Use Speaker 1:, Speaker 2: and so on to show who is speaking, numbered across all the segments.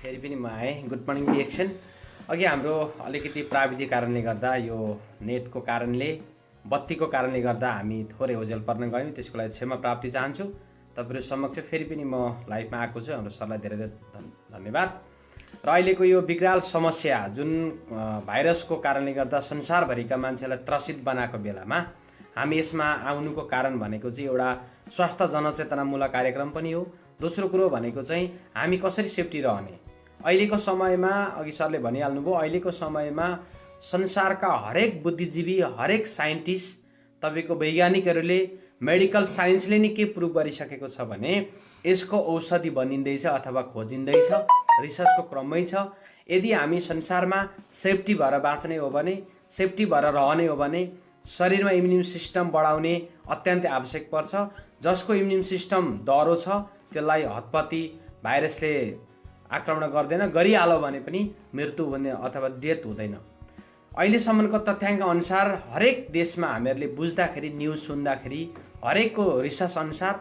Speaker 1: फेरि पनि म आएँ। Good morning DXN. अघि हाम्रो अलिकति प्राविधिक कारणले गर्दा यो नेटको कारणले बत्तीको कारणले गर्दा हामी थोरै ओझेल पर्न गयौँ, त्यसको लागि क्षमा प्राप्ति चाहन्छु। तपाईहरु समक्ष फेरि पनि म लाइभमा आएको छु। हाम्रो सरलाई धेरै धेरै धन्यवाद। र अहिलेको यो विकराल समस्या जुन भाइरसको कारणले गर्दा संसारभरिका मान्छेलाई त्रसित बनाएको बेलामा हामी यसमा आउनुको कारण भनेको चाहिँ एउटा स्वास्थ्य जनचेतनामूलक कार्यक्रम पनि हो। दोस्रो कुरो भनेको चाहिँ हामी कसरी सेफ्टी रहने। अहिलेको समयमा अघि सरले भनिहाल्नुभयो, अहिलेको समयमा संसारका हरेक बुद्धिजीवी, हरेक साइन्टिस्ट, तपाईको वैज्ञानिकहरूले मेडिकल साइन्सले नै के प्रुभ गरिसकेको छ भने यसको औषधि बनिँदैछ अथवा खोजिँदैछ, रिसर्चको क्रममै छ। यदि हामी संसारमा सेफ्टी भएर बाँच्ने हो भने, सेफ्टी भएर रहने हो भने शरीरमा इम्युन सिस्टम बढाउने अत्यन्तै आवश्यक पर्छ। जसको इम्युन सिस्टम दह्रो छ त्यसलाई हतपति भाइरसले आक्रमण गर्दैन, गरिहाल्यो भने पनि मृत्यु हुने अथवा डेथ हुँदैन। अहिलेसम्मको तथ्याङ्क अनुसार हरेक देशमा हामीहरूले बुझ्दाखेरि, न्युज सुन्दाखेरि हरेकको रिसर्च अनुसार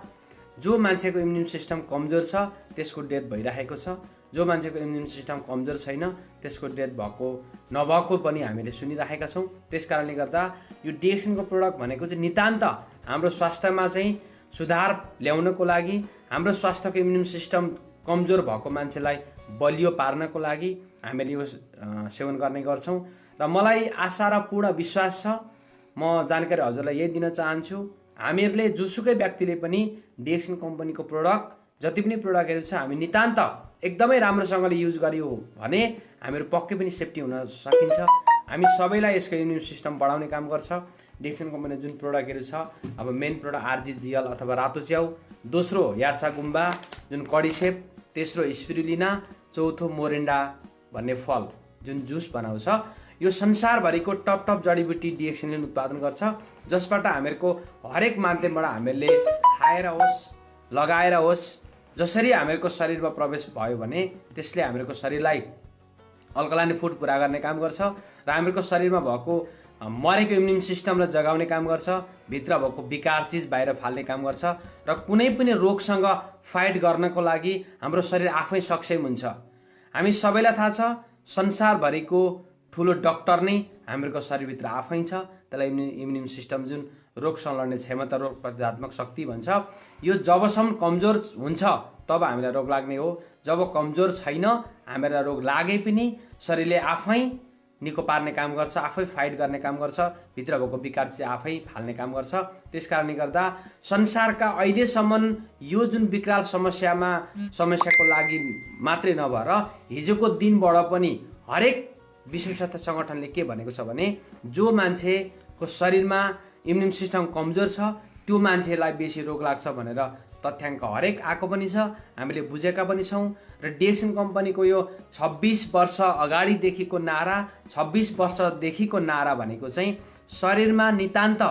Speaker 1: जो मान्छेको इम्युन सिस्टम कमजोर छ त्यसको डेथ भइरहेको छ, जो मान्छेको इम्युन सिस्टम कमजोर छैन त्यसको डेथ भएको नभएको पनि हामीले सुनिरहेका छौँ। त्यसकारणले गर्दा यो डिएक्सनको प्रोडक्ट भनेको चाहिँ नितान्त हाम्रो स्वास्थ्यमा चाहिँ सुधार ल्याउनको लागि, हाम्रो स्वास्थ्यको इम्युन सिस्टम कमजोर भएको मान्छेलाई बलियो पार्नको लागि हामीले यो सेवन गर्ने गर्छौँ। र मलाई आशा र पूर्ण विश्वास छ, म जानकारी हजुरलाई यही दिन चाहन्छु, हामीहरूले जुसुकै व्यक्तिले पनि डिएक्सन कम्पनीको प्रोडक्ट जति पनि प्रोडक्टहरू छ हामी नितान्त एकदमै राम्रोसँगले युज गर्यो भने हामीहरू पक्कै पनि सेफ्टी हुन सकिन्छ। हामी सबैलाई यसको इम्युन सिस्टम बढाउने काम गर्छ डिएक्सन कम्पनी जुन प्रोडक्टहरू छ। अब मेन प्रोडक्ट आरजीजीएल अथवा रातो च्याउ, दोस्रो यार्सा गुम्बा जुन कडिसेप, तेस्रो स्पिरुलिना, चौथो मोरिन्डा भन्ने फल जुन जुस बनाउँछ। यो संसारभरिको टप टप जडीबुटी डिएक्सनले उत्पादन गर्छ, जसबाट हामीहरूको हरेक माध्यमबाट हामीहरूले खाएर होस्, लगाएर होस्, जसरी हामीहरूको शरीरमा प्रवेश भयो भने त्यसले हामीहरूको शरीरलाई अल्कलाइन फुड पुरा गर्ने काम गर्छ र हामीहरूको शरीरमा भएको मरेको इम्युन सिस्टमलाई जगाउने काम गर्छ, भित्र भएको विकार चिज बाहिर फाल्ने काम गर्छ र कुनै पनि रोगसँग फाइट गर्नको लागि हाम्रो शरीर आफै सक्षम हुन्छ। हामी सबैलाई थाहा छ संसारभरिको ठुलो डक्टर नै हामीहरूको शरीरभित्र आफै छ। त्यसलाई इम्युन सिस्टम जुन रोगसँग लड्ने क्षमता, रोग प्रतिरोधात्मक शक्ति भन्छ। यो जबसम्म कमजोर हुन्छ तब हामीलाई रोग लाग्ने हो। जब कमजोर छैन हामीलाई रोग लागे पनि शरीरले आफै निको पार्ने काम गर्छ, आफै फाइट गर्ने काम गर्छ, भित्र भएको विकार चाहिँ आफै फाल्ने काम गर्छ। त्यसकारणले गर्दा संसारका अहिलेसम्म यो जुन विकराल समस्याको लागि मात्रै नभएर हिजोको दिनबाट पनि हरेक विश्व स्वास्थ्य सङ्गठनले के भनेको छ भने जो मान्छेको शरीरमा इम्युन सिस्टम कमजोर छ त्यो मान्छेलाई बेसी रोग लाग्छ भनेर तथ्याङ्क हरेक आएको पनि छ, हामीले बुझेका पनि छौँ। र डिएक्सन कम्पनीको यो 26 वर्ष अगाडिदेखिको नारा, 26 वर्षदेखिको नारा भनेको चाहिँ शरीरमा नितान्त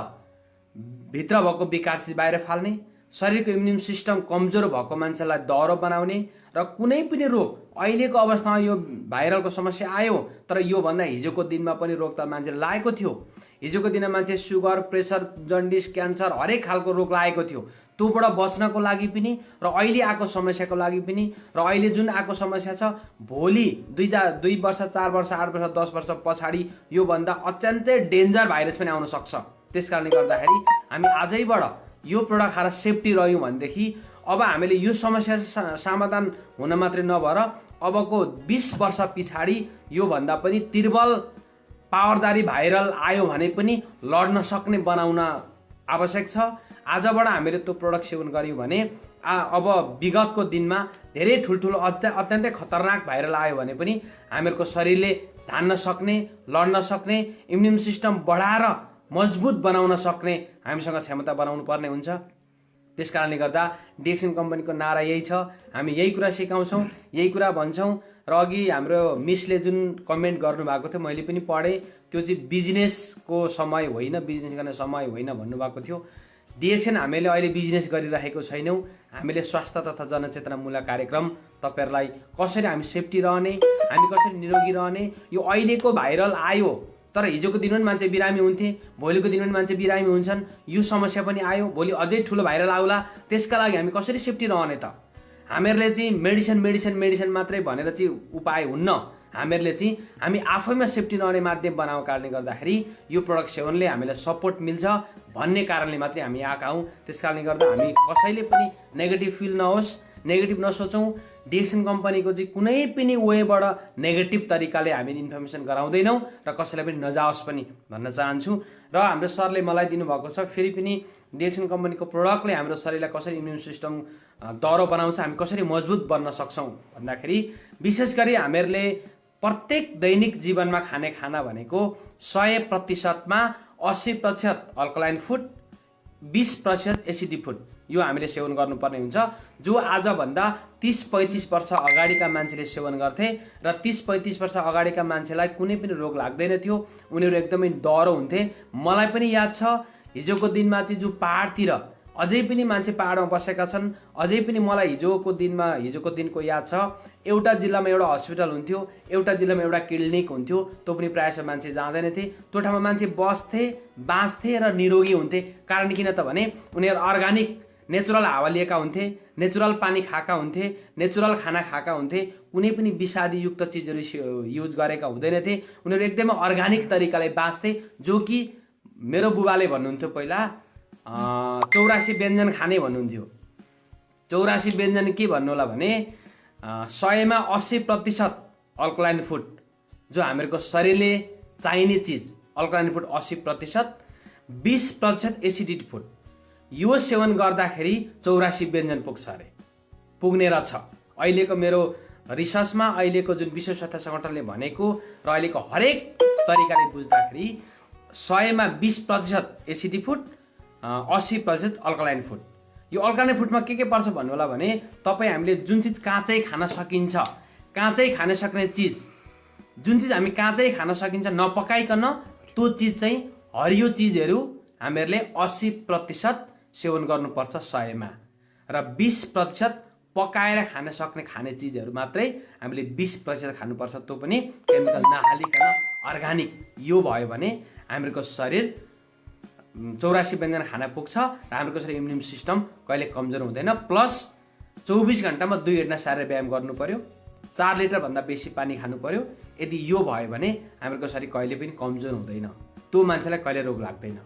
Speaker 1: भित्र भएको विकार चिज बाहिर फाल्ने, शरीरको इम्युन सिस्टम कमजोर भएको मान्छेलाई दह्रो बनाउने र कुनै पनि रोग अहिलेको अवस्थामा यो भाइरलको समस्या आयो तर योभन्दा हिजोको दिनमा पनि रोग त मान्छेले लागेको थियो। हिजोको दिनमा मान्छे सुगर, प्रेसर, जन्डिस, क्यान्सर हरेक खालको रोग लागेको थियो। त्योबाट बच्नको लागि पनि र अहिले आएको समस्याको लागि पनि र अहिले जुन आएको समस्या छ भोलि 2 वर्ष, 4 वर्ष, 8 वर्ष, 10 वर्ष पछाडि योभन्दा अत्यन्तै डेन्जर भाइरस पनि आउन सक्छ। त्यसकारणले गर्दाखेरि हामी आजैबाट यो प्रोडक्ट खाएर सेफ्टी रह्यौँ भनेदेखि अब हामीले यो समस्या समाधान हुन मात्रै नभएर अबको 20 वर्ष पछाडि योभन्दा पनि तीव्र पावरदारी भाइरल आयो भने पनि लड्न सक्ने बनाउन आवश्यक छ। आजबाट हामीले त्यो प्रोडक्ट सेवन गऱ्यौँ भने अब विगतको दिनमा धेरै ठुल्ठुलो अत्यन्तै खतरनाक भाइरल आयो भने पनि हामीहरूको शरीरले धान्न सक्ने, लड्न सक्ने, इम्युन सिस्टम बढाएर मजबुत बनाउन सक्ने हामीसँग क्षमता बनाउनु पर्ने हुन्छ। त्यसकारणले गर्दा डिएक्सन कम्पनीको नारा यही छ, हामी यही कुरा सिकाउँछौँ, यही कुरा भन्छौँ। र अघि हाम्रो मिसले जुन कमेन्ट गर्नुभएको थियो मैले पनि पढेँ, त्यो चाहिँ बिजनेसको समय होइन, बिजनेस गर्ने समय होइन भन्नुभएको थियो। डिएक्सन हामीले अहिले बिजनेस गरिरहेको छैनौँ, हामीले स्वास्थ्य तथा जनचेतनामूलक कार्यक्रम तपाईँहरूलाई कसरी हामी सेफ्टी रहने, हामी कसरी निरोगी रहने। यो अहिलेको भाइरल आयो तर हिजोको दिनमा मान्छे बिरामी हुन्थे, भोलिको दिनमा मान्छे बिरामी हुन्छन्। यो समस्या पनि आयो, भोलि अझै ठुलो भाइरल आउला, त्यसका लागि हामी कसरी सेफ्टी रहने त? हामीहरूले चाहिँ मेडिसिन मात्रै भनेर चाहिँ उपाय हुन्न। हामीहरूले चाहिँ हामी आफैमा सेफ्टी नहुने माध्यम बनाएको कारणले गर्दाखेरि यो प्रडक्ट सेवनले हामीलाई सपोर्ट मिल्छ भन्ने कारणले मात्रै हामी आएका हौँ। त्यस कारणले गर्दा हामी कसैले पनि नेगेटिभ फिल नहोस्, नेगेटिभ नसोचौँ। डिएक्सन कम्पनीको चाहिँ कुनै पनि वेबाट नेगेटिभ तरिकाले हामी इन्फर्मेसन गराउँदैनौँ र कसैलाई पनि नजाओस् पनि भन्न चाहन्छु। र हाम्रो सरले मलाई दिनुभएको छ, फेरि पनि डिएक्सन कम्पनीको प्रोडक्टले हाम्रो शरीरलाई कसरी इम्युन सिस्टम दह्रो बनाउँछ, हामी कसरी मजबुत बन्न सक्छौँ भन्दाखेरि विशेष गरी हामीहरूले प्रत्येक दैनिक जीवनमा खाने खाना भनेको 100%मा 80% अल्कलाइन फुड, 20% एसिडिक फुड यो हामीले सेवन गर्नुपर्ने हुन्छ। जो आजभन्दा 30-35 वर्ष अगाडिका मान्छेले सेवन गर्थे र 30-35 वर्ष अगाडिका मान्छेलाई कुनै पनि रोग लाग्दैन थियो, उनीहरू एकदमै दह्रो हुन्थे। मलाई पनि याद छ हिजोको दिनमा चाहिँ जो पहाडतिर अझै पनि मान्छे पहाडमा बसेका छन्, अझै पनि मलाई हिजोको दिनको याद छ, एउटा जिल्लामा एउटा हस्पिटल हुन्थ्यो, एउटा जिल्लामा एउटा क्लिनिक हुन्थ्यो, त्यो पनि प्रायः मान्छे जाँदैनथे। त्यो ठाउँमा मान्छे बस्थे, बाँच्थे र निरोगी हुन्थे। कारण किन त भने उनीहरू अर्गानिक नेचुरल हावा लिएका हुन्थे, नेचुरल पानी खाएका हुन्थे, नेचुरल खाना खाएका हुन्थे, कुनै पनि विषादीयुक्त चिजहरू युज गरेका हुँदैनथे। उनीहरू एकदमै अर्गानिक तरिकाले बाँच्थे। जो कि मेरो बुबाले भन्नुहुन्थ्यो पहिला 84 व्यञ्जन खाने भन्नुहुन्थ्यो। 84 व्यञ्जन के भन्नु होला भने 100मा 80% अल्कलाइन फुड, जो हामीहरूको शरीरले चाहिने चिज अल्कलाइन फुड 80%, 20% एसिडिक फुड। यो सेवन गर्दाखेरि 84 व्यञ्जन पुग्छ अरे, पुग्ने रहेछ। अहिलेको मेरो रिसर्चमा अहिलेको जुन विश्व स्वास्थ्य सङ्गठनले भनेको र अहिलेको हरेक तरिकाले बुझ्दाखेरि 100मा 20% एसिडिक फुड, 80% अल्कलाइन फुड। यो अल्कलाइन फुडमा के पर्छ भन्नु होला भने तपाईँ हामीले जुन चिज काँचै खान सकिन्छ, काँचै खान सक्ने चिज, जुन चिज हामी काँचै खान सकिन्छ नपकाइकन, त्यो चिज चाहिँ हरियो चिजहरू हामीहरूले 80% सेवन गर्नुपर्छ 100मा, र 20% पकाएर खान सक्ने खाने चिजहरू मात्रै हामीले 20% खानुपर्छ, त्यो पनि केमिकल नहालिकन अर्गानिक। यो भयो भने हाम्रो शरीर 84 व्यञ्जन खाना पुग्छ र हाम्रो शरीर इम्युन सिस्टम कहिले कमजोर हुँदैन। प्लस 24 घण्टामा 2 घण्टा शारीरिक व्यायाम गर्नु पर्यो, 4 लिटर भन्दा बेसी पानी खानु पर्यो। यदि यो भयो भने हाम्रो शरीर कहिले पनि कमजोर हुँदैन, त्यो मान्छेलाई कहिले रोग लाग्दैन।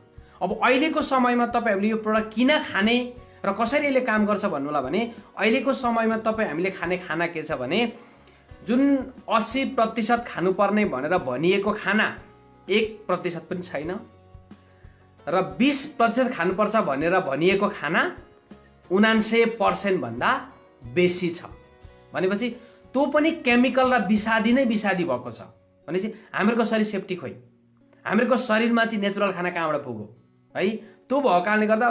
Speaker 1: अब अहिलेको समयमा तपाईँहरूले यो प्रडक्ट किन खाने र कसरी यसले काम गर्छ भन्नु होला भने अहिलेको समयमा हामीले खाने खाना के छ भने जुन 80% खानुपर्ने भनेर भनिएको खाना 1% पनि छैन, र 20% खानुपर्छ भनेर भनिएको खाना 79% भन्दा बेसी छ। भनेपछि त्यो पनि केमिकल र विषादी नै विषादी भएको छ। भनेपछि हाम्रो शरीर सेफ्टी खोइ, हाम्रो शरीरमा चाहिँ नेचुरल खाना कहाँबाट पुग्यो है। त्यो भएको कारणले गर्दा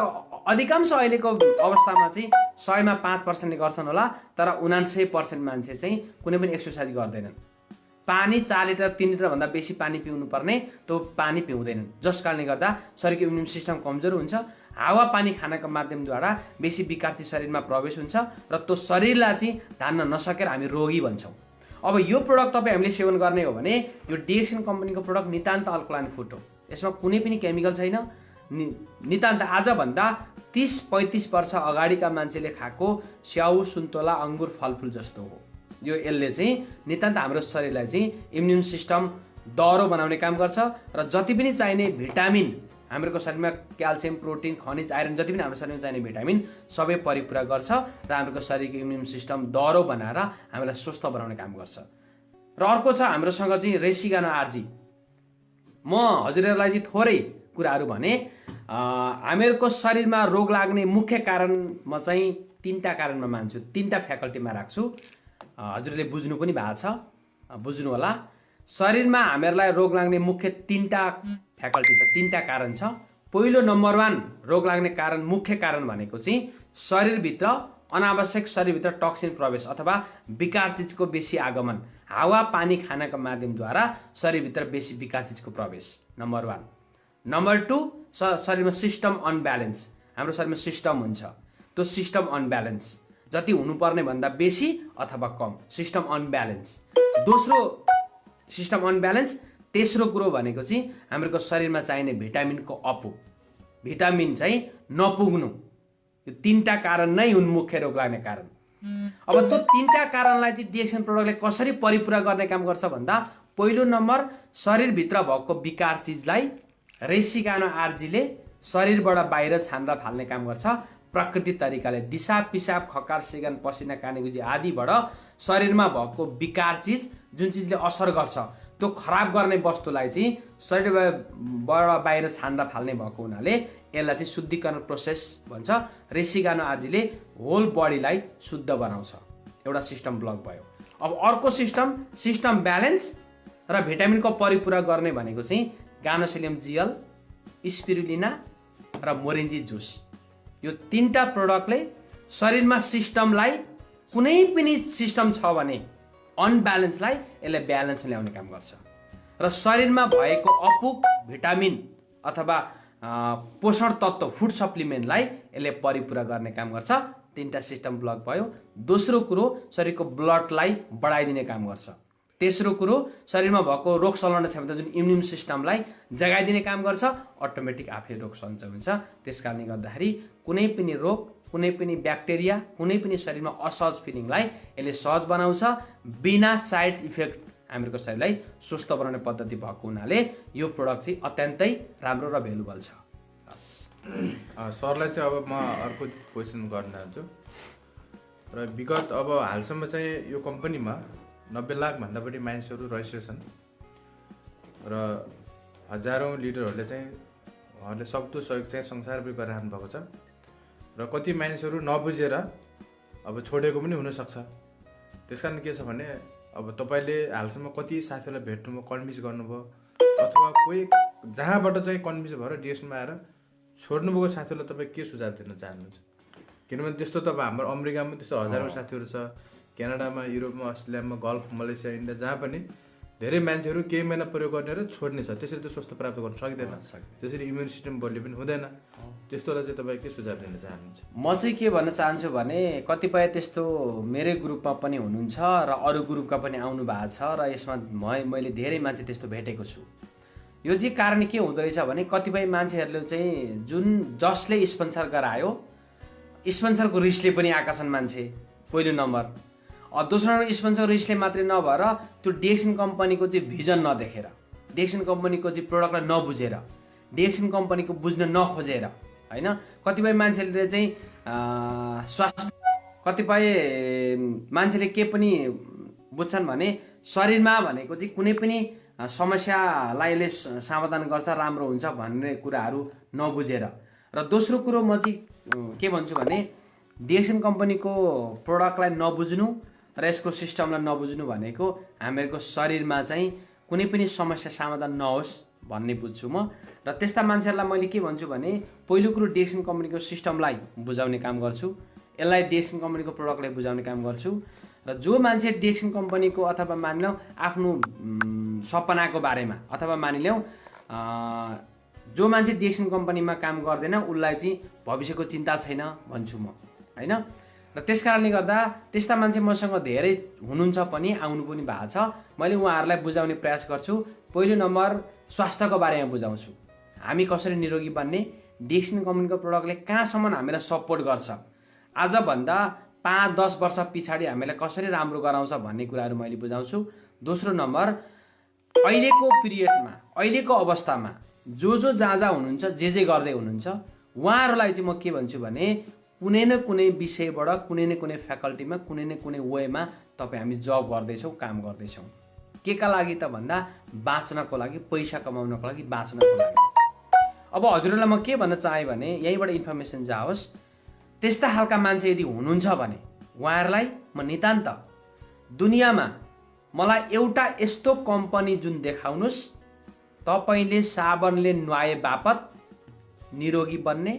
Speaker 1: अधिकांश अहिलेको अवस्थामा चाहिँ 100मा 5%ले गर्छन् होला, तर 79% मान्छे चाहिँ कुनै पनि एक्सर्साइज गर्दैनन्। पानी 4 लिटर 3 लिटर भन्दा बेसी पानी पिउनु पर्ने, त्यो पानी पिउँदैनन्, जस कारणले गर्दा शरीरको इम्युन सिस्टम कमजोर हुन्छ। हावा पानी खानाको माध्यमद्वारा बेसी विकारती शरीरमा प्रवेश हुन्छ र त्यो शरीरलाई चाहिँ धान्न नसकेर हामी रोगी बन्छौँ। अब यो प्रोडक्ट तपाईँ हामीले सेवन गर्ने हो भने यो डिएक्सन कम्पनीको प्रोडक्ट नितान्त अल्कलाइन फुड हो, यसमा कुनै पनि केमिकल छैन। नितान्त आजभन्दा 30-35 वर्ष अगाडिका मान्छेले खाएको स्याउ, सुन्तोला, अङ्गुर, फलफुल जस्तो हो। यो यसले चाहिँ नितान्त हाम्रो शरीरलाई चाहिँ इम्युन सिस्टम दह्रो बनाउने काम गर्छ र जति पनि चाहिने भिटामिन हाम्रो शरीरमा क्याल्सियम, प्रोटिन, खनिज, आइरन जति पनि हाम्रो शरीरमा चाहिने भिटामिन सबै परिपूरा गर्छ र हाम्रो शरीरको इम्युन सिस्टम दह्रो बनाएर हामीलाई स्वस्थ बनाउने काम गर्छ। र अर्को छ हाम्रोसँग चाहिँ रेसिगानो आरजी। म हजुरहरूलाई चाहिँ थोरै कुराहरू भने हामीहरूको शरीरमा रोग लाग्ने मुख्य कारण म चाहिँ 3टा कारणमा मान्छु, 3टा फ्याकल्टीमा राख्छु। हजुरले बुझ्नु पनि भएको छ, बुझ्नु होला। शरीरमा हामीहरूलाई रोग लाग्ने मुख्य 3टा फ्याकल्टी छ, 3टा कारण छ। पहिलो नम्बर 1 रोग लाग्ने कारण, मुख्य कारण भनेको चाहिँ शरीरभित्र अनावश्यक शरीरभित्र टक्सिन प्रवेश अथवा विकार चिजको बेसी आगमन, हावा पानी खानाको माध्यमद्वारा शरीरभित्र बेसी विकार चिजको प्रवेश, नम्बर 1। नम्बर 2 शरीरमा सिस्टम अनब्यालेन्स, हाम्रो शरीरमा सिस्टम हुन्छ, त्यो सिस्टम अनब्यालेन्स, जति हुनुपर्ने भन्दा बेसी अथवा कम, सिस्टम अनब्यालेन्स। दोस्रो सिस्टम अनब्यालेन्स। तेस्रो कुरो भनेको चाहिँ हाम्रो शरीरमा चाहिने भिटामिनको अपुग, भिटामिन चाहिँ नपुग्नु। यो 3टा कारण नै हुन् मुख्य रोग लाग्ने कारण। अब त्यो तीनटा कारणलाई चाहिँ डिएक्सन प्रोडक्टले कसरी परिपूरा गर्ने काम गर्छ भन्दा पहिलो नम्बर शरीरभित्र भएको विकार चिजलाई रेसिगानो आरजीले शरीरबाट बाहिर छानेर फाल्ने काम गर्छ। प्राकृतिक तरिकाले दिसा पिसाब खकार सिगान पसिना कानेगुजी आदिबाट शरीरमा भएको विकार चिज जुन चिजले असर गर्छ त्यो खराब गर्ने वस्तुलाई चाहिँ शरीरबाट बाहिर छानेर फाल्ने भएको हुनाले यसलाई चाहिँ शुद्धिकरण प्रोसेस भन्छ। रेसिगानो आरजीले होल बडीलाई शुद्ध बनाउँछ। एउटा सिस्टम ब्लक भयो। अब अर्को सिस्टम ब्यालेन्स र भिटामिनको परिपूरा गर्ने भनेको चाहिँ गानोसिलियम जियल, स्पिरुलिना र मोरेन्जी जुस। यो तीनटा प्रोडक्टले शरीरमा सिस्टमलाई कुनै पनि सिस्टम छ भने अनब्यालेन्सलाई यसले ब्यालेन्समा ल्याउने काम गर्छ र शरीरमा भएको अपुग भिटामिन अथवा पोषण तत्त्व फुड सप्लिमेन्टलाई यसले परिपूरा गर्ने काम गर्छ। तीनटा सिस्टम ब्लक भयो। दोस्रो कुरो शरीरको ब्लडलाई बढाइदिने काम गर्छ। तेस्रो कुरो शरीरमा भएको रोग सल्न क्षमता जुन इम्युन सिस्टमलाई जगाइदिने काम गर्छ। अटोमेटिक आफै रोग सन्चय हुन्छ। त्यसकारणले गर्दाखेरि कुनै पनि रोग, कुनै पनि ब्याक्टेरिया, कुनै पनि शरीरमा असहज फिलिङलाई यसले सहज बनाउँछ बिना साइड इफेक्ट हाम्रो शरीरलाई स्वस्थ बनाउने पद्धति भएको हुनाले यो प्रोडक्ट चाहिँ अत्यन्तै राम्रो र भ्यालुबल छ।
Speaker 2: सरलाई चाहिँ अब म अर्को क्वेसन गर्न चाहन्छु र विगत अब हालसम्म चाहिँ यो कम्पनीमा 90 लाख भन्दा बढी मानिसहरू रजिस्ट्रेसन र हजारौं लिडरहरूले चाहिँ उहाँहरूले सक्दो सहयोग चाहिँ संसारभरि गरिरहनु भएको छ र कति मानिसहरू नबुझेर अब छोडेको पनि हुनसक्छ। त्यसकारण के छ भने अब तपाईँले हालसम्म कति साथीहरूलाई भेट्नुभयो, कन्भिन्स गर्नुभयो अथवा कोही जहाँबाट चाहिँ कन्भिन्स भएर डिएक्सनमा आएर छोड्नुभएको साथीहरूलाई तपाईँ के सुझाव दिन चाहनुहुन्छ? किनभने त्यस्तो त अब हाम्रो अमेरिकामा त्यस्तो हजारौं साथीहरू छ, क्यानाडामा, युरोपमा, अस्ट्रेलियामा, गल्फ, मलेसिया, इन्डिया जहाँ पनि धेरै मान्छेहरू केही महिना प्रयोग गर्ने र छोड्ने छ। त्यसरी त स्वस्थ प्राप्त गर्न सक्दैन, त्यसरी इम्युन सिस्टम बलियो पनि हुँदैन। त्यस्तोलाई चाहिँ तपाईँ के सुझाव दिन चाहनुहुन्छ?
Speaker 1: म चाहिँ के भन्न चाहन्छु भने कतिपय त्यस्तो मेरै ग्रुपमा पनि हुनुहुन्छ र अरू ग्रुपका पनि आउनु भएको छ र यसमा मैले धेरै मान्छे त्यस्तो भेटेको छु। यो चाहिँ कारण के हुँदो रहेछ भने कतिपय मान्छेहरूले चाहिँ जसले स्पोन्सर गरायो स्पोन्सरको रिसले पनि आकर्षण मान्छे पहिलो नम्बर। दोस्रो नम्बर स्पोन्सर रिसले मात्रै नभएर त्यो डिएक्सन कम्पनीको चाहिँ भिजन नदेखेर, डिएक्सन कम्पनीको चाहिँ प्रोडक्टलाई नबुझेर, डिएक्सन कम्पनीको बुझ्न नखोजेर हैन कतिपय मान्छेले चाहिँ स्वास्थ्य कतिपय मान्छेले के पनि बुझ्छन् भने शरीरमा भनेको चाहिँ कुनै पनि समस्यालाई यसले समाधान गर्छ, राम्रो हुन्छ भन्ने कुराहरू नबुझेर। र दोस्रो कुरो म चाहिँ के भन्छु भने डिएक्सन कम्पनीको प्रोडक्टलाई नबुझ्नु र यसको सिस्टमलाई नबुझ्नु भनेको हामीहरूको शरीरमा चाहिँ कुनै पनि समस्या समाधान नहोस् भन्ने बुझ्छु म। र त्यस्ता मान्छेहरूलाई मैले के भन्छु भने पहिलो कुरो डिएक्सन कम्पनीको सिस्टमलाई बुझाउने काम गर्छु, यसलाई डिएक्सन कम्पनीको प्रोडक्टलाई बुझाउने काम गर्छु। र जो मान्छे डिएक्सन कम्पनीको अथवा मानिलौँ आफ्नो सपनाको बारेमा अथवा मानिलौँ जो मान्छे डिएक्सन कम्पनीमा काम गर्दैन उसलाई चाहिँ भविष्यको चिन्ता छैन भन्छु म हैन। र त्यसकारणले गर्दा त्यस्ता मान्छे मसँग धेरै हुनुहुन्छ पनि, आउनु पनि भएको छ। मैले उहाँहरूलाई बुझाउने प्रयास गर्छु। पहिलो नम्बर स्वास्थ्यको बारेमा बुझाउँछु, हामी कसरी निरोगी बन्ने, डिएक्सन कम्पनीको प्रोडक्टले कहाँसम्म हामीलाई सपोर्ट गर्छ, आजभन्दा 5-10 वर्ष पछाडि हामीलाई कसरी राम्रो गराउँछ भन्ने कुराहरू मैले बुझाउँछु। दोस्रो नम्बर अहिलेको पिरियडमा, अहिलेको अवस्थामा जो जहाँ हुनुहुन्छ, जे गर्दै हुनुहुन्छ उहाँहरूलाई चाहिँ म के भन्छु भने कुनै न कुनै विषयबाट, कुनै न कुनै फ्याकल्टीमा, कुनै न कुनै वेमा तपाईँ हामी जब गर्दैछौँ, काम गर्दैछौँ। के का लागि त भन्दा बाँच्नको लागि, पैसा कमाउनको लागि, बाँच्नको लागि। अब हजुरहरूलाई म के भन्न चाहेँ भने यहीँबाट इन्फर्मेसन जाओस्, त्यस्ता खालका मान्छे यदि हुनुहुन्छ भने उहाँहरूलाई म नितान्त दुनियाँमा मलाई एउटा यस्तो कम्पनी जुन देखाउनुहोस् तपाईँले साबनले नुहाए बापत निरोगी बन्ने,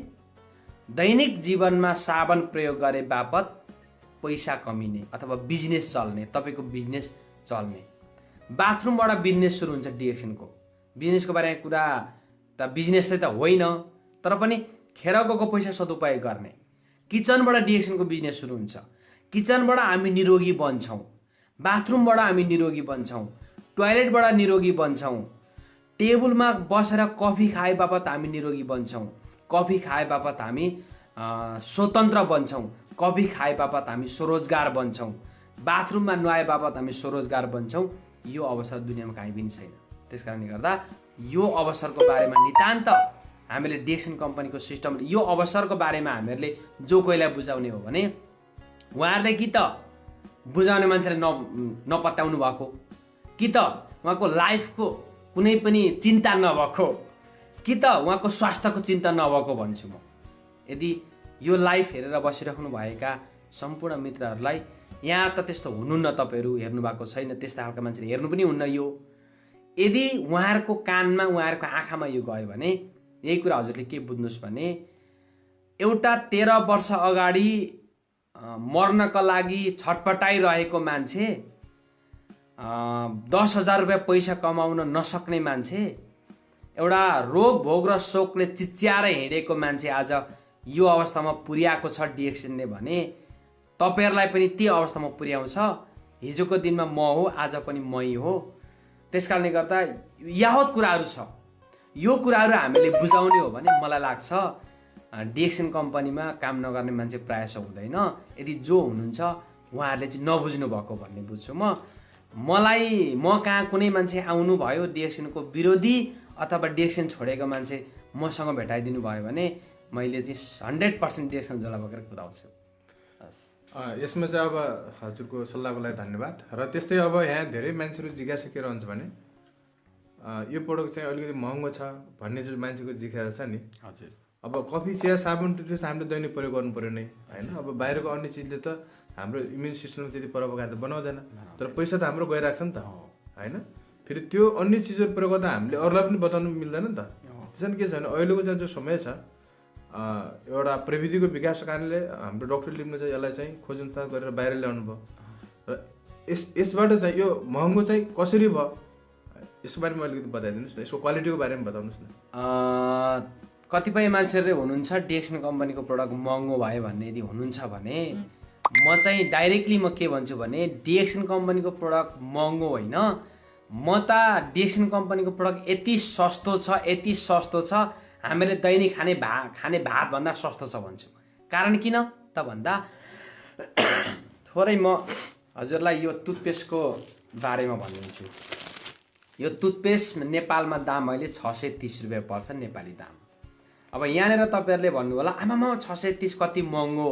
Speaker 1: दैनिक जीवनमा साबन प्रयोग गरे बापत पैसा कमिने अथवा बिजनेस चल्ने, तपाईँको बिजनेस चल्ने। बाथरुमबाट बिजनेस सुरु हुन्छ डिएक्सनको। बिजनेसको बारेमा कुरा त बिजनेस चाहिँ त होइन, तर पनि खेर गएको पैसा सदुपयोग गर्ने। किचनबाट डिएक्सनको बिजनेस सुरु हुन्छ। किचनबाट हामी निरोगी बन्छौँ, बाथरुमबाट हामी निरोगी बन्छौँ, टोयलेटबाट निरोगी बन्छौँ, टेबलमा बसेर कफी खाए बापत हामी निरोगी बन्छौँ, कफी खाए बापत हामी स्वतन्त्र बन्छौँ, कफी खाए बापत हामी स्वरोजगार बन्छौँ, बाथरुममा नुहाए बापत हामी स्वरोजगार बन्छौँ, यो अवसर दुनियाँमा कहीँ पनि छैन। त्यस कारणले गर्दा यो अवसरको बारेमा नितान्त हामीले डिएक्सन कम्पनीको सिस्टम, यो अवसरको बारेमा हामीहरूले जो कोहीलाई बुझाउने हो भने उहाँहरूले कि त बुझाउने मान्छेलाई नपत्याउनु भएको, कि त उहाँको लाइफको कुनै पनि चिन्ता नभएको, कि त उहाँको स्वास्थ्यको चिन्ता नभएको भन्छु म। यदि यो लाइभ हेरेर बसिराख्नु भएका सम्पूर्ण मित्रहरूलाई यहाँ त त्यस्तो हुनुहुन्न, तपाईँहरू हेर्नु भएको छैन, त्यस्ता खालका मान्छेले हेर्नु पनि हुन्न। यो यदि उहाँहरूको कानमा उहाँहरूको आँखामा यो गयो भने यही कुरा हजुरले के बुझ्नुहोस् भने एउटा 13 वर्ष अगाडि मर्नका लागि छटपटाइरहेको मान्छे, 10,000 रुपियाँ पैसा कमाउन नसक्ने मान्छे, एउटा रोग भोग र शोकले चिच्याएर हिँडेको मान्छे आज यो अवस्थामा पुर्याएको छ डिएक्सनले भने तपाईँहरूलाई पनि त्यो अवस्थामा पुर्याउँछ। हिजोको दिनमा म हो, आज पनि मै हो। त्यस कारणले गर्दा यावत कुराहरू छ, यो कुराहरू हामीले बुझाउने हो भने मलाई लाग्छ डिएक्सन कम्पनीमा काम नगर्ने मान्छे प्रायः जसो हुँदैन। यदि जो हुनुहुन्छ उहाँहरूले चाहिँ नबुझ्नु भएको भन्ने बुझ्छु म। म कहाँ कुनै मान्छे आउनु भयो डिएक्सनको विरोधी अथवा डिएक्सन छोडेको मान्छे मसँग भेटाइदिनु भयो भने मैले चाहिँ 100% डिएक्सन जला बोकेर कुदाउँछु।
Speaker 2: यसमा चाहिँ अब हजुरको सल्लाहको लागि धन्यवाद। र त्यस्तै अब यहाँ धेरै मान्छेहरू जिज्ञासा के रहन्छ भने यो प्रडक्ट चाहिँ अलिकति महँगो छ भन्ने जुन मान्छेको जिज्ञासा छ नि।
Speaker 1: हजुर,
Speaker 2: अब कफी, चिया, साबुन, टुथपेस्ट हामीले दैनिक प्रयोग गर्नु पर्यो नै होइन। अब बाहिरको अन्य चिजले त हाम्रो इम्युन सिस्टममा त्यति परोपकार त बनाउँदैन, तर पैसा त हाम्रो गइरहेको छ नि त होइन। फेरि त्यो अन्य चिजहरू प्रयोग गर्दा हामीले अरूलाई पनि बताउनु मिल्दैन नि त। त्यसैले के छ भने अहिलेको चाहिँ जो समय छ एउटा प्रविधिको विकासको कारणले हाम्रो डक्टर लिम्बले चाहिँ यसलाई चाहिँ खोजनतान गरेर बाहिर ल्याउनु भयो र यसबाट चाहिँ यो महँगो चाहिँ कसरी भयो यसको बारेमा अलिकति बताइदिनुहोस् न, यसको क्वालिटीको बारेमा बताउनुहोस् न।
Speaker 1: कतिपय मान्छेहरूले हुनुहुन्छ डिएक्सन कम्पनीको प्रडक्ट महँगो भयो भन्ने यदि हुनुहुन्छ भने म चाहिँ डाइरेक्टली म के भन्छु भने डिएक्सन कम्पनीको प्रडक्ट महँगो होइन, म त डिएक्सन कम्पनीको प्रडक्ट यति सस्तो छ हामीले दैनिक खाने भातभन्दा सस्तो छ भन्छु। कारण किन त भन्दा थोरै म हजुरलाई यो टुथपेस्टको बारेमा भनिदिन्छु। यो टुथपेस्ट नेपालमा दाम अहिले 630 रुपियाँ पर्छ नेपाली दाम। अब यहाँनिर तपाईँहरूले भन्नु होला आमामा 630 कति महँगो,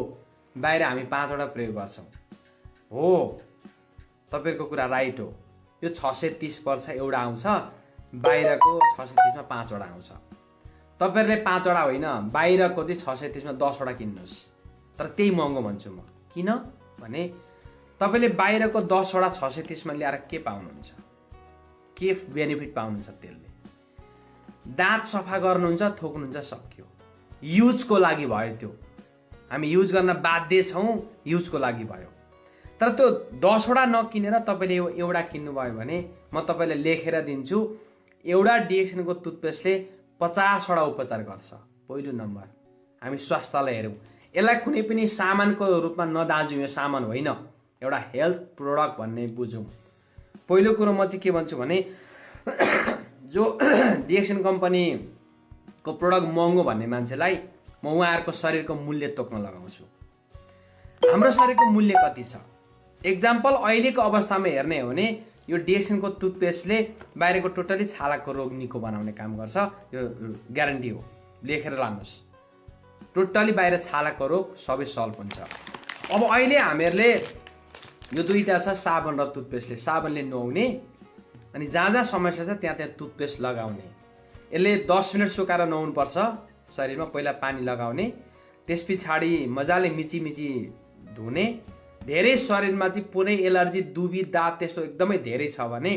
Speaker 1: बाहिर हामी 5वटा प्रयोग गर्छौँ। हो, तपाईँहरूको कुरा राइट हो, यो 630 पर्छ एउटा आउँछ, बाहिरको 630 मा 5वटा आउँछ। तपाईँहरूले 5वटा होइन, बाहिरको चाहिँ 630 मा 10वटा किन्नुहोस्, तर त्यही महँगो भन्छु म। किन भने तपाईँले बाहिरको 10वटा 630 मा ल्याएर के पाउनुहुन्छ, के बेनिफिट पाउनुहुन्छ? त्यसले दाँत सफा गर्नुहुन्छ, थोक्नुहुन्छ, सक्यो। युजको लागि भयो, त्यो हामी युज गर्न बाध्य छौँ, युजको लागि भयो। तर त्यो 10वटा नकिनेर तपाईँले एउटा किन्नुभयो भने म तपाईँलाई लेखेर दिन्छु, एउटा डिएक्सनको टुथपेस्टले 50वटा उपचार गर्छ। पहिलो नम्बर हामी स्वास्थ्यलाई हेरौँ, यसलाई कुनै पनि सामानको रूपमा नदाजौँ, यो सामान होइन, एउटा हेल्थ प्रोडक्ट भन्ने बुझौँ। पहिलो कुरो म चाहिँ के भन्छु भने जो डिएक्सन कम्पनीको प्रोडक्ट महँगो भन्ने मान्छेलाई म उहाँहरूको शरीरको मूल्य तोक्न लगाउँछु। हाम्रो शरीरको मूल्य कति छ? एक्जाम्पल अहिलेको अवस्थामा हेर्ने हो भने यो डिएक्सनको टुथपेस्टले बाहिरको टोटली छालाको रोग निको बनाउने काम गर्छ, यो ग्यारेन्टी हो, लेखेर लानुहोस्। टोटली बाहिर छालाको रोग सबै सल्भ हुन्छ। अब अहिले हामीहरूले यो दुईटा छ, साबुन र टुथपेस्टले। साबुनले नुहाउने अनि जहाँ समस्या छ त्यहाँ टुथपेस्ट लगाउने। यसले 10 मिनट सुकाएर नुहाउनुपर्छ शरीरमा, पहिला पानी लगाउने, त्यस पछाडि मजाले मिची धुने। धेरै शरीरमा चाहिँ पुरै एलर्जी, दुबी, दाँत त्यस्तो एकदमै धेरै छ भने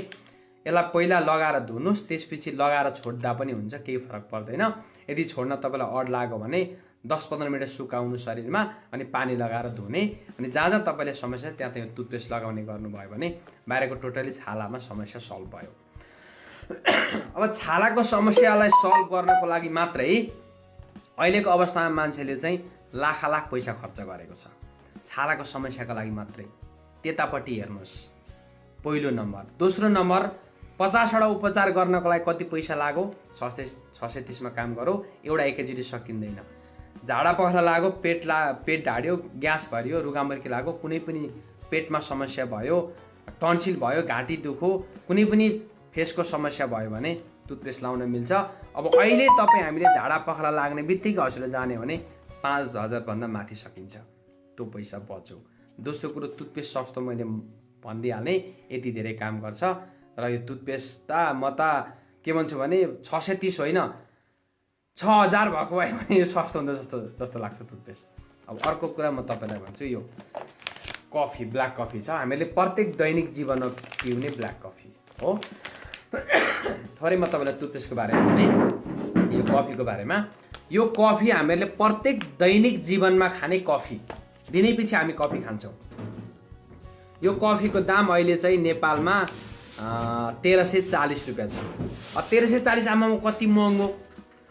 Speaker 1: यसलाई पहिला लगाएर धुनुहोस्, त्यसपछि लगाएर छोड्दा पनि हुन्छ, केही फरक पर्दैन। यदि छोड्न तपाईँलाई अड लाग्यो भने 10-15 मिनट सुकाउनु शरीरमा अनि पानी लगाएर धुने। अनि जहाँ तपाईँले समस्या त्यहाँ टुथपेस्ट लगाउने गर्नुभयो भने बाहिरको टोटली छालामा समस्या सल्भ भयो। अब छालाको समस्यालाई सल्भ गर्नको लागि मात्रै अहिलेको अवस्थामा मान्छेले चाहिँ लाख पैसा खर्च गरेको छ छालाको समस्याको लागि मात्रै। त्यतापट्टि हेर्नुहोस्, पहिलो नम्बर। दोस्रो नम्बर, 50वटा उपचार गर्नको लागि कति पैसा लाग्यो? 630 मा काम गरौँ, एउटा एकैचोटि सकिँदैन। झाडा पखला लाग्यो, पेट ढाड्यो, ग्यास भरियो, रुगामर्की लाग्यो, कुनै पनि पेटमा समस्या भयो, टन्सिल भयो, घाँटी दुखो, कुनै पनि फेसको समस्या भयो भने टुथपेस्ट लाउन मिल्छ। अब अहिले तपाईँ हामीले झाडा पखला लाग्ने बित्तिकै हस्पिटल जाने भने 5,000 भन्दा माथि सकिन्छ, त्यो पैसा बच्यो। दोस्रो कुरो टुथपेस्ट सस्तो, मैले भनिदिइहालेँ यति धेरै काम गर्छ। र यो टुथपेस्ट म के भन्छु भने 630 होइन 6,000 भएको भयो भने यो सस्तो हुन्छ जस्तो लाग्छ टुथपेस्ट। अब अर्को कुरा म तपाईँलाई भन्छु, यो कफी, ब्ल्याक कफी छ, हामीले प्रत्येक दैनिक जीवनमा पिउने ब्ल्याक कफी हो। थोरै म तपाईँलाई टुथपेस्टको बारेमा भने, यो कफीको बारेमा, यो कफी हामीहरूले प्रत्येक दैनिक जीवनमा खाने कफी, दिनै पछि हामी कफी खान्छौँ। यो कफीको दाम अहिले चाहिँ नेपालमा 1340 रुपियाँ छ। 1340 आमामा कति महँगो।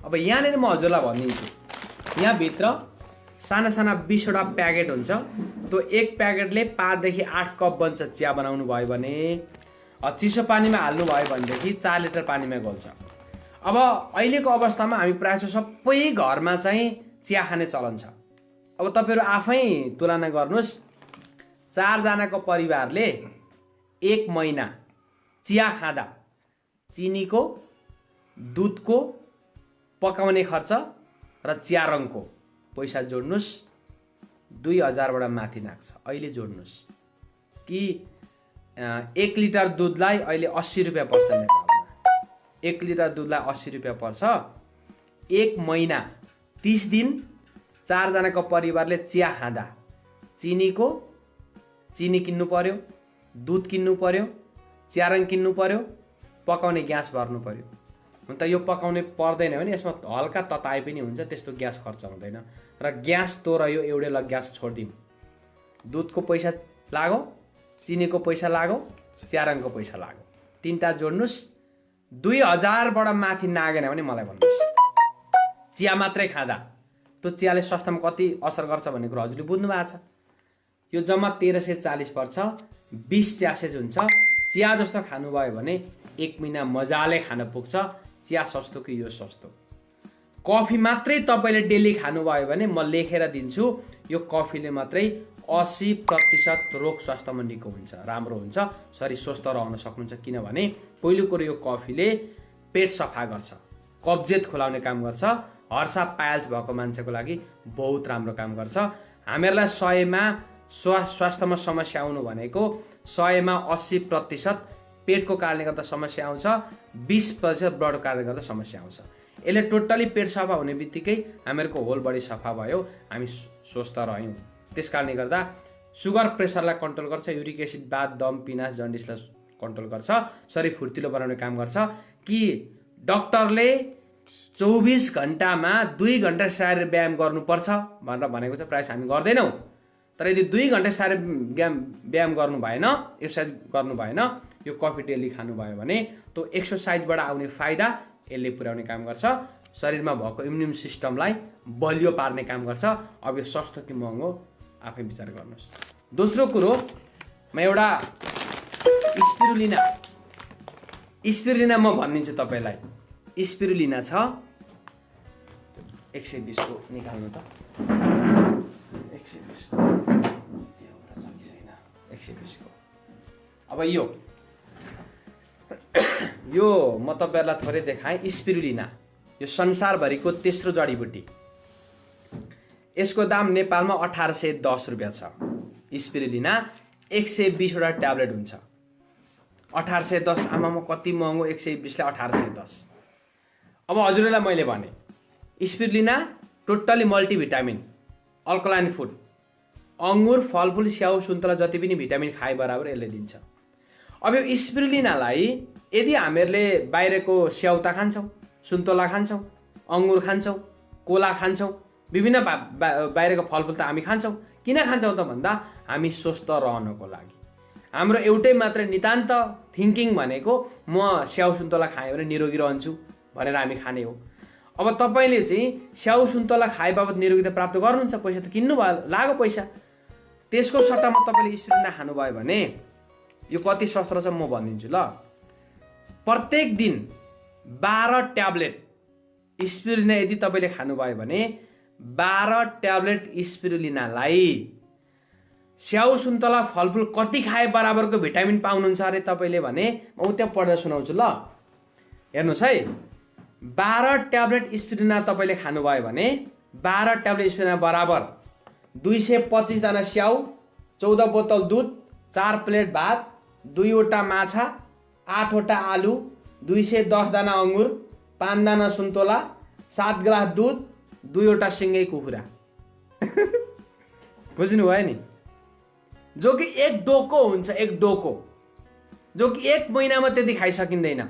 Speaker 1: अब यहाँनिर म हजुरलाई भनिदिन्छु, यहाँभित्र साना साना 20वटा प्याकेट हुन्छ। त्यो एक प्याकेटले 5 देखि 8 कप बन्छ। चिया बनाउनु भयो भने, चिसो पानीमा हाल्नु भयो भनेदेखि 4 लिटर पानीमा गल्छ। अब अहिलेको अवस्थामा हामी प्रायः सबै घरमा चाहिँ चिया खाने चलन छ। अब तपाईँहरू आफै तुलना गर्नुहोस्, 4 जनाको परिवारले 1 महिना चिया खाँदा चिनीको, दुधको, पकाउने खर्च र चिया रङको पैसा जोड्नुहोस्, 2,000बाट माथि नाग्छ। अहिले जोड्नुहोस् कि 1 लिटर दुधलाई अहिले 80 रुपियाँ पर्छ नेपालमा। 1 लिटर दुधलाई 80 रुपियाँ पर्छ। 1 महिना 30 दिन 4 जनाको परिवारले चिया खाँदा चिनी किन्नु पर्यो, दुध किन्नु पर्यो, चिया रङ किन्नु पर्यो, पकाउने ग्यास भर्नु पर्यो। अन्त यो पकाउने पर्दैन भने यसमा हल्का तताए पनि हुन्छ, त्यस्तो ग्यास खर्च हुँदैन। र ग्यास तोरयो एउटै ग्यास छोडिदिउँ, दुधको पैसा लाग्यो, चिनीको पैसा लाग्यो, चिया रङको पैसा लाग्यो, 3टा जोड्नुहोस्, 2,000बाट माथि नागेन भने मलाई भन्नुहोस्। चिया मात्रै खाँदा त्यो चियाले स्वास्थ्यमा कति असर गर्छ भन्ने कुरा हजुरले बुझ्नु भएको छ। यो जम्मा 1340 पर्छ, 20 च्यासेज हुन्छ। चिया जस्तो खानुभयो भने 1 महिना मजाले खान पुग्छ। चिया सस्तो कि यो सस्तो। कफी मात्रै तपाईँले डेली खानुभयो भने म लेखेर दिन्छु, यो कफीले मात्रै 80% रोग स्वास्थ्यमा निको हुन्छ, राम्रो हुन्छ, शरीर स्वस्थ रहन सक्नुहुन्छ। किनभने पहिलो कुरो यो कफीले पेट सफा गर्छ, कब्जियत खुलाउने काम गर्छ, हर्षा पाइल्स भएको मान्छेको लागि बहुत राम्रो काम गर्छ। हामीहरूलाई 100मा स्वास्थ्यमा समस्या आउनु भनेको 100मा 80% पेटको कारणले गर्दा समस्या आउँछ, 20% ब्लडको कारणले गर्दा समस्या आउँछ। यसले टोटली पेट सफा हुने बित्तिकै हामीहरूको होल बडी सफा भयो, हामी स्वस्थ रह्यौँ। त्यस कारणले गर्दा सुगर प्रेसरलाई कन्ट्रोल गर्छ, युरिक एसिड, बात, दम, पिनास, जन्डिसलाई कन्ट्रोल गर्छ, शरीर फुर्तिलो बनाउने काम गर्छ। कि डक्टरले 24 घन्टामा 2 घन्टा शारीरिक व्यायाम गर्नुपर्छ भनेर भनेको छ, प्रायः हामी गर्दैनौँ। तर यदि 2 घन्टा शारीरिक व्यायाम गर्नु भएन, एक्सर्साइज गर्नु भएन, यो कफी डेली खानुभयो भने त्यो एक्सर्साइजबाट आउने फाइदा यसले पुर्याउने काम गर्छ, शरीरमा भएको इम्युन सिस्टमलाई बलियो पार्ने काम गर्छ। अब यो सस्तो कि महँगो आफै विचार गर्नुहोस्। दोस्रो कुरो, म एउटा स्पिरुलिना म भनिदिन्छु तपाईँलाई। स्पिरुलिना छ 120 को निकाल्नु त, 120 को एउटा छ कि छैन, 120 को। अब यो म तपाईँहरूलाई थोरै देखाएँ। स्पिरुलिना यो संसारभरिको तेस्रो जडीबुटी, यसको दाम नेपालमा 1810 रुपियाँ छ। स्पिरुलिना 120वटा ट्याब्लेट हुन्छ, 1810। आमामा कति महँगो, 120ले 1810। अब हजुरलाई मैले भने spirulina totally multivitamin, alkaline food, अङ्गुर, फलफुल, स्याउ, सुन्तला जति पनि भिटामिन खाए बराबर यसले दिन्छ। अब यो स्पिरुलिनालाई यदि हामीहरूले बाहिरको स्याउ त खान्छौँ, सुन्तला खान्छौँ, अङ्गुर खान्छौँ, कोला खान्छौँ, विभिन्न बाहिरको फलफुल त हामी खान्छौँ। किन खान्छौँ त भन्दा हामी स्वस्थ रहनको लागि। हाम्रो एउटै मात्र नितान्त थिङ्किङ भनेको म स्याउ सुन्तला खाएँ भने निरोगी रहन्छु भनेर हामी खाने हो। अब तपाईँले चाहिँ स्याउ सुन्तला खाए बाबत निरोगिता प्राप्त गर्नुहुन्छ, पैसा त किन्नु भयो, लाग्यो पैसा, त्यसको सट्टामा तपाईँले स्पिरुलिना खानुभयो भने यो कति सस्तो रहेछ म भनिदिन्छु ल। प्रत्येक दिन 12 ट्याब्लेट स्पिरुलिना यदि तपाईँले खानुभयो भने 12 ट्याब्लेट स्पिरुलिनालाई स्याउ सुन्तला फलफुल कति खाए बराबरको भिटामिन पाउनुहुन्छ अरे तपाईँले भने म उता पढेर सुनाउँछु ल। हेर्नुहोस् है, 12 ट्याब्लेट स्पिरुलिना तपाईँले खानुभयो भने 12 ट्याब्लेट स्पिरुलिना बराबर 225 दाना स्याउ, 14 बोतल दुध, 4 प्लेट भात, 2 वटा माछा, 8 वटा आलु, 210 दाना अङ्गुर, 5 दाना सुन्तला, 7 गिलास दुध, 2 वटा सिङ्गै कुखुरा। बुझ्नुभयो नि? जो कि एक डोको हुन्छ, एक डोको, जो कि 1 महिनामा त्यति खाइसकिँदैन।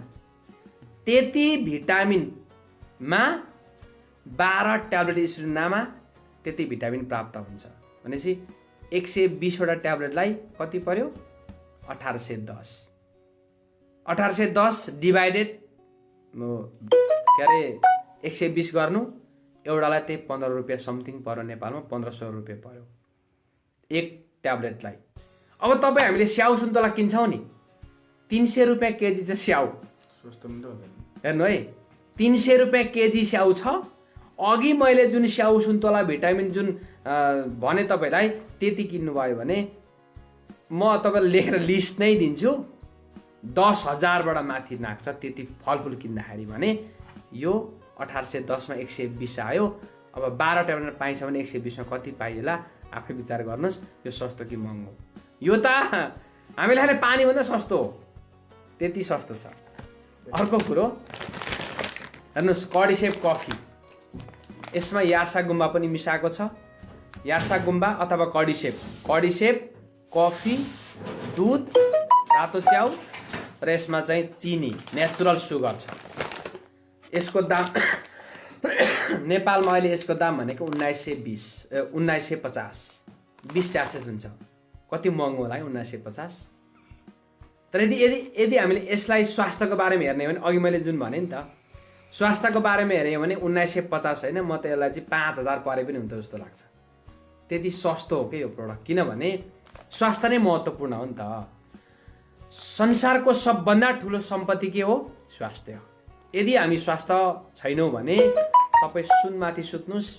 Speaker 1: त्यति भिटामिनमा 12 ट्याब्लेट स्पिरुलिनामा त्यति भिटामिन प्राप्त हुन्छ भनेपछि 120 वटा ट्याब्लेटलाई कति पर्यो? 1810। 1810 डिभाइडेड के अरे 120 गर्नु, एउटालाई त्यही 15 रुपियाँ समथिङ पर्यो, नेपालमा 1500 रुपियाँ पर्यो एक ट्याब्लेटलाई। अब तपाईँ हामीले स्याउ सुन्तला किन्छौँ नि, 300 रुपियाँ केजी चाहिँ स्याउ, हेर्नु है, 300 रुपियाँ केजी स्याउ छ। अघि मैले जुन स्याउ सुन्तला भिटामिन जुन भने तपाईँलाई त्यति किन्नुभयो भने म तपाईँलाई लेखेर लिस्ट नै दिन्छु, 10,000बाट माथि नाग्छ त्यति फलफुल किन्दाखेरि। भने यो 1810मा 120 आयो। अब 12 ट्याब्लेट पाइन्छ भने 120मा कति पाइएला आफै विचार गर्नुहोस्, यो सस्तो कि महँगो? यो त हामीले खाने पानीभन्दा सस्तो हो, त्यति सस्तो छ। अर्को कुरो हेर्नुहोस्, कडिसेप कफी, यसमा यार्सा गुम्बा पनि मिसाएको छ। यार्सा गुम्बा अथवा कडिसेप, कडिसेप कफी, दुध, रातो च्याउ र यसमा चाहिँ चिनी, नेचुरल सुगर छ। यसको दाम नेपालमा अहिले यसको दाम भनेको 1950 20 चार्जेस हुन्छ। कति महँगो होला है 1950। तर यदि हामीले यसलाई स्वास्थ्यको बारेमा हेर्ने हो भने अघि मैले जुन भने नि त, स्वास्थ्यको बारेमा हेर्ने हो भने 1950 होइन, म त यसलाई चाहिँ 5000 परे पनि हुन्छ जस्तो लाग्छ। त्यति सस्तो हो कि यो प्रोडक्ट, किनभने स्वास्थ्य नै महत्त्वपूर्ण हो नि त। संसारको सबभन्दा ठुलो सम्पत्ति के हो? स्वास्थ्य। यदि हामी स्वास्थ्य छैनौँ भने तपाईँ सुनमाथि सुत्नुहोस्,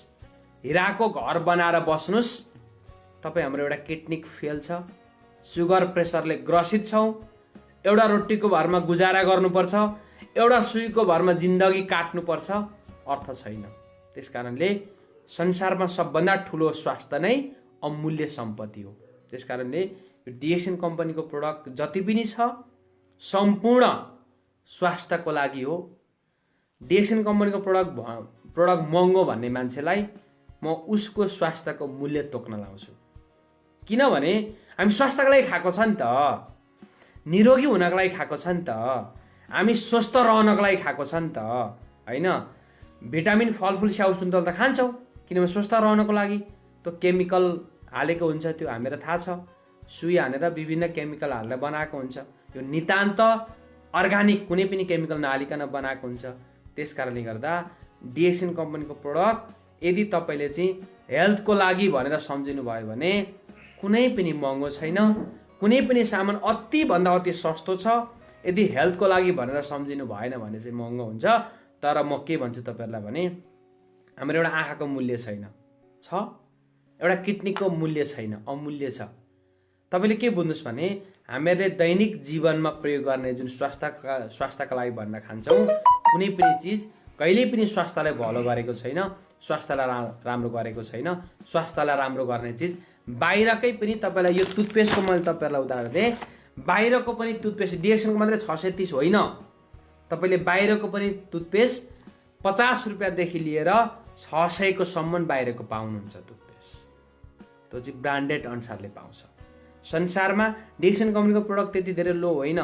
Speaker 1: हिराको घर बनाएर बस्नुहोस्, तपाईँ हाम्रो एउटा किडनी फेल छ, सुगर प्रेसरले ग्रसित छौँ, एउटा रोटीको भरमा गुजारा गर्नुपर्छ, एउटा सुईको भरमा जिन्दगी काट्नुपर्छ, अर्थ छैन। त्यस कारणले संसारमा सबभन्दा ठुलो स्वास्थ्य नै अमूल्य सम्पत्ति हो। त्यस कारणले यो डिएक्सन कम्पनीको प्रोडक्ट जति पनि छ सम्पूर्ण स्वास्थ्यको लागि हो। डिएक्सन कम्पनीको प्रोडक्ट महँगो भन्ने मान्छेलाई म उसको स्वास्थ्यको मूल्य तोक्न लाउँछु। किनभने हामी स्वास्थ्यको लागि खाएको छ नि त, निरोगी हुनको लागि खाएको छ नि त, हामी स्वस्थ रहनको लागि खाएको छ नि त, होइन? भिटामिन फलफुल स्याउ सुन्तला त खान्छौँ किनभने स्वस्थ रहनको लागि। त्यो केमिकल हालेको हुन्छ, त्यो हामीलाई थाहा छ, सुई हानेर विभिन्न केमिकल हालेर बनाएको हुन्छ। यो नितान्त अर्ग्यानिक कुनै पनि केमिकल नहालिकन बनाएको हुन्छ। त्यस कारणले गर्दा डिएक्सन कम्पनीको प्रोडक्ट यदि तपाईँले चाहिँ हेल्थको लागि भनेर सम्झिनु भयो भने कुनै पनि महँगो छैन, कुनै पनि सामान अतिभन्दा अति सस्तो छ। यदि हेल्थको लागि भनेर सम्झिनु भएन भने चाहिँ महँगो हुन्छ। तर म के भन्छु तपाईँहरूलाई भने हाम्रो एउटा आँखाको मूल्य छैन छ, एउटा किडनीको मूल्य छैन, अमूल्य छ। तपाईँले के बुझ्नुहोस् भने हामीले दैनिक जीवनमा प्रयोग गर्ने जुन स्वास्थ्यका लागि भनेर खान्छौँ कुनै पनि चिज कहिल्यै पनि स्वास्थ्यलाई भलो गरेको छैन, स्वास्थ्यलाई राम्रो गरेको छैन। स्वास्थ्यलाई राम्रो गर्ने चिज बाहिरकै पनि, तपाईँलाई यो टुथपेस्टको मैले तपाईँहरूलाई उदाहरण दिएँ, बाहिरको पनि टुथपेस्ट डिएक्सनको मात्रै 630 होइन, तपाईँले बाहिरको पनि टुथपेस्ट 50 रुपियाँदेखि लिएर 600को सम्म बाहिरको पाउनुहुन्छ टुथपेस्ट। त्यो चाहिँ ब्रान्डेड अनुसारले पाउँछ। संसारमा डिएक्सन कम्पनीको प्रोडक्ट त्यति धेरै लो होइन,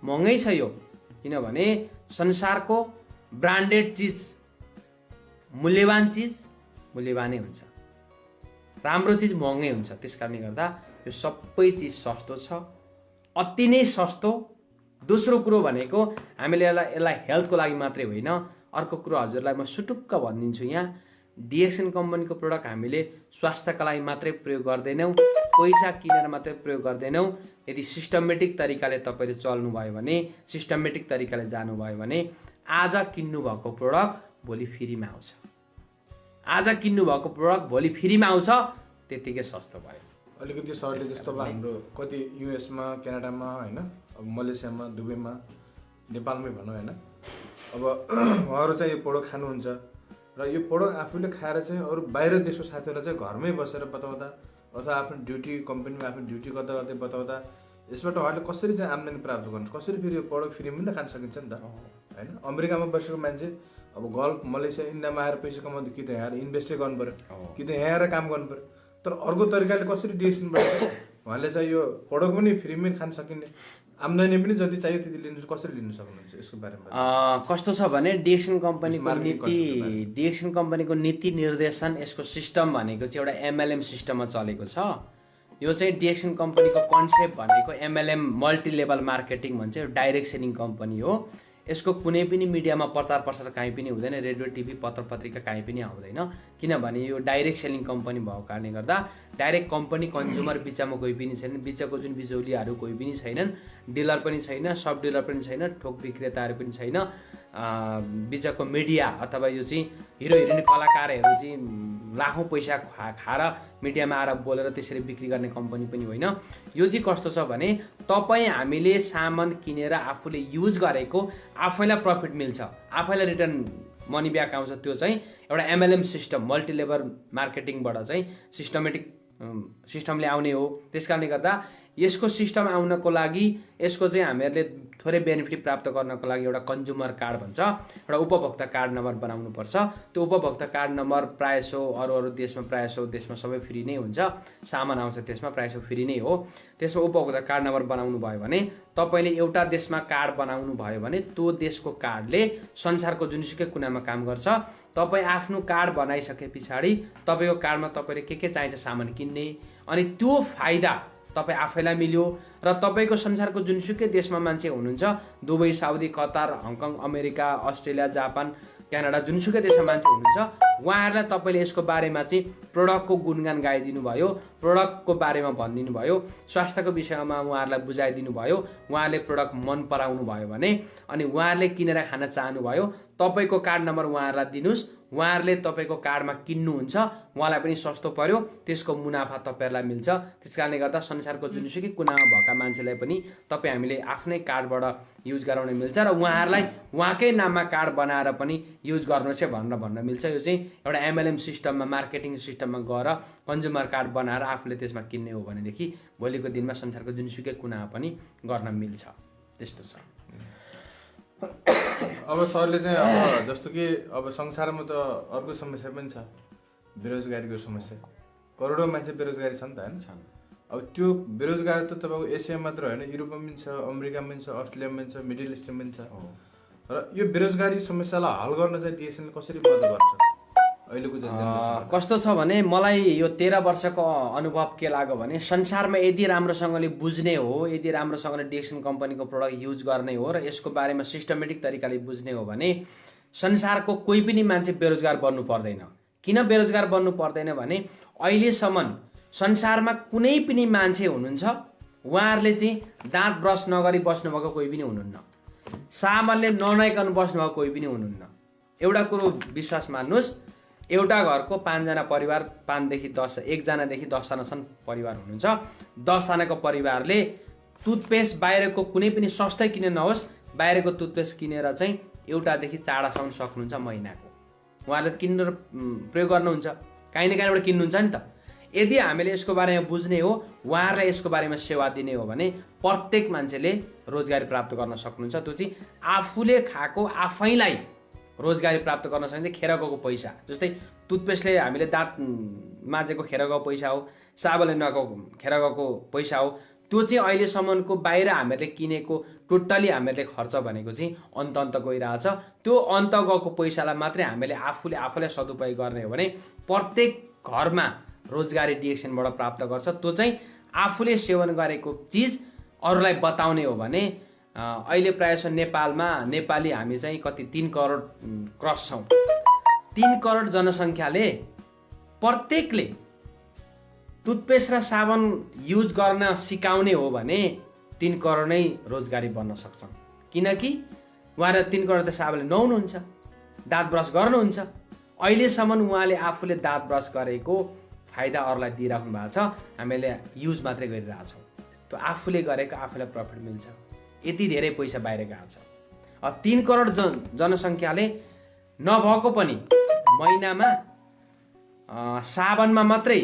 Speaker 1: महँगै छ यो। किनभने संसारको ब्रान्डेड चिज, मूल्यवान चिज मूल्यवानै हुन्छ, राम्रो चिज महँगै हुन्छ। त्यस कारणले गर्दा यो सबै चिज सस्तो छ, अति नै सस्तो। दोस्रो कुरो भनेको हामीले यसलाई हेल्थको लागि मात्रै होइन, अर्को कुरो हजुरलाई म सुटुक्क भनिदिन्छु, यहाँ डिएक्सन कम्पनीको प्रोडक्ट हामीले स्वास्थ्यका लागि मात्रै प्रयोग गर्दैनौँ, पैसा किनेर मात्रै प्रयोग गर्दैनौँ। यदि सिस्टमेटिक तरिकाले तपाईँले चल्नुभयो भने, सिस्टमेटिक तरिकाले जानुभयो भने आज किन्नुभएको प्रोडक्ट भोलि फ्रीमा आउँछ। आज किन्नुभएको प्रोडक्ट भोलि फ्रीमा आउँछ, त्यतिकै सस्तो भयो।
Speaker 2: अलिकति सरले जस्तो अब हाम्रो कति युएसमा, क्यानाडामा होइन, अब मलेसियामा, दुबईमा, नेपालमै भनौँ होइन, अब उहाँहरू चाहिँ यो प्रोडक्ट खानुहुन्छ र यो प्रोडक्ट आफूले खाएर चाहिँ अरू बाहिर देशको साथीहरूलाई चाहिँ घरमै बसेर बताउँदा अथवा आफ्नो ड्युटी कम्पनीमा आफ्नो ड्युटी गर्दा गर्दै बताउँदा यसबाट उहाँले कसरी चाहिँ आम्दानी प्राप्त गर्नु, कसरी फेरि यो प्रोडक्ट फ्रीमा पनि त खान सकिन्छ नि त होइन। अमेरिकामा बसेको मान्छे अब गल्फ, मलेसिया, इन्डियामा आएर पैसा कमाउँदा कि त यहाँ आएर इन्भेस्टै गर्नु पऱ्यो, कि त यहाँ आएर काम गर्नु पऱ्यो। तर अर्को तरिकाले कसरी डिएक्सनबाट उहाँले चाहिँ यो प्रोडक्ट पनि फ्रीमै खान सकिने, आम्दानी पनि जति चाहियो त्यति लिनु, कसरी लिनु सक्नुहुन्छ यसको बारेमा?
Speaker 1: कस्तो छ भने डिएक्सन कम्पनीको नीति निर्देशन, यसको सिस्टम भनेको चाहिँ एउटा एमएलएम सिस्टममा चलेको छ। यो चाहिँ डिएक्सन कम्पनीको कन्सेप्ट भनेको एमएलएम मल्टी लेभल मार्केटिङ भन्छ, यो डाइरेक्ट सेलिङ कम्पनी हो। यसको कुनै पनि मिडियामा प्रचार प्रसार कहीँ पनि हुँदैन, रेडियो, टिभी, पत्र पत्रिका कहीँ पनि आउँदैन, किनभने यो डाइरेक्ट सेलिङ कम्पनी भएको कारणले गर्दा डाइरेक्ट कम्पनी कन्ज्युमर बिचमा कोही पनि छैन, बिचको जुन बिचौलियाहरू कोही पनि छैनन्, डिलर पनि छैन, सब डिलर पनि छैन, ठोक विक्रेताहरू पनि छैन, बिचको मिडिया अथवा यो चाहिँ हिरो हिरोइन कलाकारहरू चाहिँ लाखौँ पैसा खाएर मिडियामा आएर बोलेर त्यसरी बिक्री गर्ने कम्पनी पनि होइन। यो चाहिँ कस्तो छ भने तपाईँ हामीले सामान किनेर आफूले युज गरेको आफैलाई प्रफिट मिल्छ, आफैलाई रिटर्न मनी ब्याक आउँछ। त्यो चाहिँ एउटा एमएलएम सिस्टम मल्टी लेभल मार्केटिङबाट चाहिँ सिस्टमले आउने हो। त्यस कारणले गर्दा यसको सिस्टम आउनको लागि यसको चाहिँ हामीहरूले थोरै बेनिफिट प्राप्त गर्नको लागि एउटा कन्ज्युमर कार्ड भन्छ, एउटा उपभोक्ता कार्ड नम्बर बनाउनु पर्छ। त्यो उपभोक्ता कार्ड नम्बर प्रायःसो अरू देशमा देशमा सबै फ्री नै हुन्छ, सामान आउँछ त्यसमा प्रायःसो फ्री नै हो। त्यसमा उपभोक्ता कार्ड नम्बर बनाउनु भयो भने तपाईँले एउटा देशमा कार्ड बनाउनु भयो भने त्यो देशको कार्डले संसारको जुनसुकै कुनामा काम गर्छ। तपाईँ आफ्नो कार्ड बनाइसके पछाडि तपाईँको कार्डमा तपाईँले के चाहिन्छ सामान किन्ने, अनि त्यो फाइदा तपाईँ आफैलाई मिल्यो र तपाईँको संसारको जुनसुकै देशमा मान्छे हुनुहुन्छ, Dubai, Saudi, Qatar, Hong Kong, America, Australia, Japan, Canada, जुनसुकै देशमा मान्छे हुनुहुन्छ, उहाँहरूलाई तपाईँले यसको बारेमा चाहिँ प्रोडक्टको गुणगान गाइदिनु भयो, प्रोडक्टको बारेमा भनिदिनु भयो, स्वास्थ्यको विषयमा उहाँहरूलाई बुझाइदिनु भयो, उहाँहरूले प्रोडक्ट मन पराउनु भयो भने अनि उहाँहरूले किनेर खान चाहनुभयो, तपाईँको कार्ड नम्बर उहाँहरूलाई दिनुहोस्, उहाँहरूले तपाईँको कार्डमा किन्नुहुन्छ, उहाँलाई पनि सस्तो पर्यो, त्यसको मुनाफा तपाईँहरूलाई मिल्छ। त्यस कारणले गर्दा संसारको जुनसुकै कुनामा भएका मान्छेलाई पनि तपाईँ हामीले आफ्नै कार्डबाट युज गराउन मिल्छ र उहाँहरूलाई उहाँकै नाममा कार्ड बनाएर पनि युज गर्नुहोस् भनेर भन्न मिल्छ। यो चाहिँ एउटा एमएलएम सिस्टममा मार्केटिङ सिस्टममा गएर कन्ज्युमर कार्ड बनाएर आफूले त्यसमा किन्ने हो भनेदेखि भोलिको दिनमा संसारको जुनसुकै कुनामा पनि गर्न मिल्छ। त्यस्तो छ।
Speaker 2: अब सरले चाहिँ अब जस्तो कि अब संसारमा त अर्को समस्या पनि छ, बेरोजगारीको समस्या। करोडौँ मान्छे बेरोजगारी छ नि त होइन। अब त्यो बेरोजगारी त तपाईँको एसिया मात्र होइन, युरोपमा पनि छ, अमेरिकामा पनि छ, अस्ट्रेलियामा पनि छ, मिडल इस्टमा पनि छ। र यो बेरोजगारी समस्यालाई हल गर्न चाहिँ डिएक्सनले कसरी मद्दत गर्न सक्छ अहिलेको जेनेरेसनमा?
Speaker 1: कस्तो छ भने मलाई यो 13 वर्षको अनुभव के लाग्यो भने संसारमा यदि राम्रोसँगले बुझ्ने हो, यदि राम्रोसँगले डिएक्सन कम्पनीको प्रोडक्ट युज गर्ने हो र यसको बारेमा सिस्टमेटिक तरिकाले बुझ्ने हो भने संसारको कोही पनि मान्छे बेरोजगार बन्नु पर्दैन। किन बेरोजगार बन्नु पर्दैन भने अहिलेसम्म संसारमा कुनै पनि मान्छे हुनुहुन्छ उहाँहरूले चाहिँ दाँत ब्रस नगरी बस्नुभएको कोही पनि हुनुहुन्न, सामानले ननुहाइकन बस्नुभएको कोही पनि हुनुहुन्न। एउटा कुरो विश्वास मान्नुहोस्, एउटा घरको 5 जना परिवार, 5 देखि 10, 1 जनादेखि 10 जनासम्म परिवार हुनुहुन्छ। 10 जनाको परिवारले टुथपेस्ट बाहिरको कुनै पनि सस्तै किने नहोस्, बाहिरको टुथपेस्ट किनेर चाहिँ एउटादेखि 4वटासम्म सक्नुहुन्छ महिनाको। उहाँहरूले किनेर प्रयोग गर्नुहुन्छ, काहीँ न काहीँबाट किन्नुहुन्छ नि त। यदि हामीले यसको बारेमा बुझ्ने हो, उहाँहरूलाई यसको बारेमा सेवा दिने हो भने प्रत्येक मान्छेले रोजगारी प्राप्त गर्न सक्नुहुन्छ। त्यो चाहिँ आफूले खाएको आफैलाई रोजगारी प्राप्त गर्न सकिन्छ। खेर गएको पैसा, जस्तै टुथपेस्टले हामीले दाँत माझेको खेर गएको पैसा हो, साबुनले नगएको खेर गएको पैसा हो। त्यो चाहिँ अहिलेसम्मको बाहिर हामीहरूले किनेको टोटली हामीहरूले खर्च भनेको चाहिँ अन्त गइरहेछ। त्यो अन्त गएको पैसालाई मात्रै हामीले आफूलाई सदुपयोग गर्ने हो भने प्रत्येक घरमा रोजगारी डिएक्सनबाट प्राप्त गर्छ। त्यो चाहिँ आफूले सेवन गरेको चिज अरूलाई बताउने हो भने अहिले प्रायः नेपालमा नेपाली हामी चाहिँ कति 3 करोड क्रस छौँ। 3 करोड जनसङ्ख्याले प्रत्येकले टुथपेस्ट र साबुन युज गर्न सिकाउने हो भने 3 करोड नै रोजगारी बन्न सक्छन्। किनकि उहाँहरू 3 करोड त साबुनले नुहाउनुहुन्छ, दाँत ब्रस गर्नुहुन्छ, अहिलेसम्म उहाँले आफूले दाँत ब्रस गरेको फाइदा अरूलाई दिइराख्नु भएको छ, हामीले युज मात्रै गरिरहेछौँ। त्यो आफूले गरेको आफूलाई प्रफिट मिल्छ, यति धेरै पैसा बाहिर गएको छ। 3 करोड जनसङ्ख्याले नभएको पनि महिनामा साबनमा मात्रै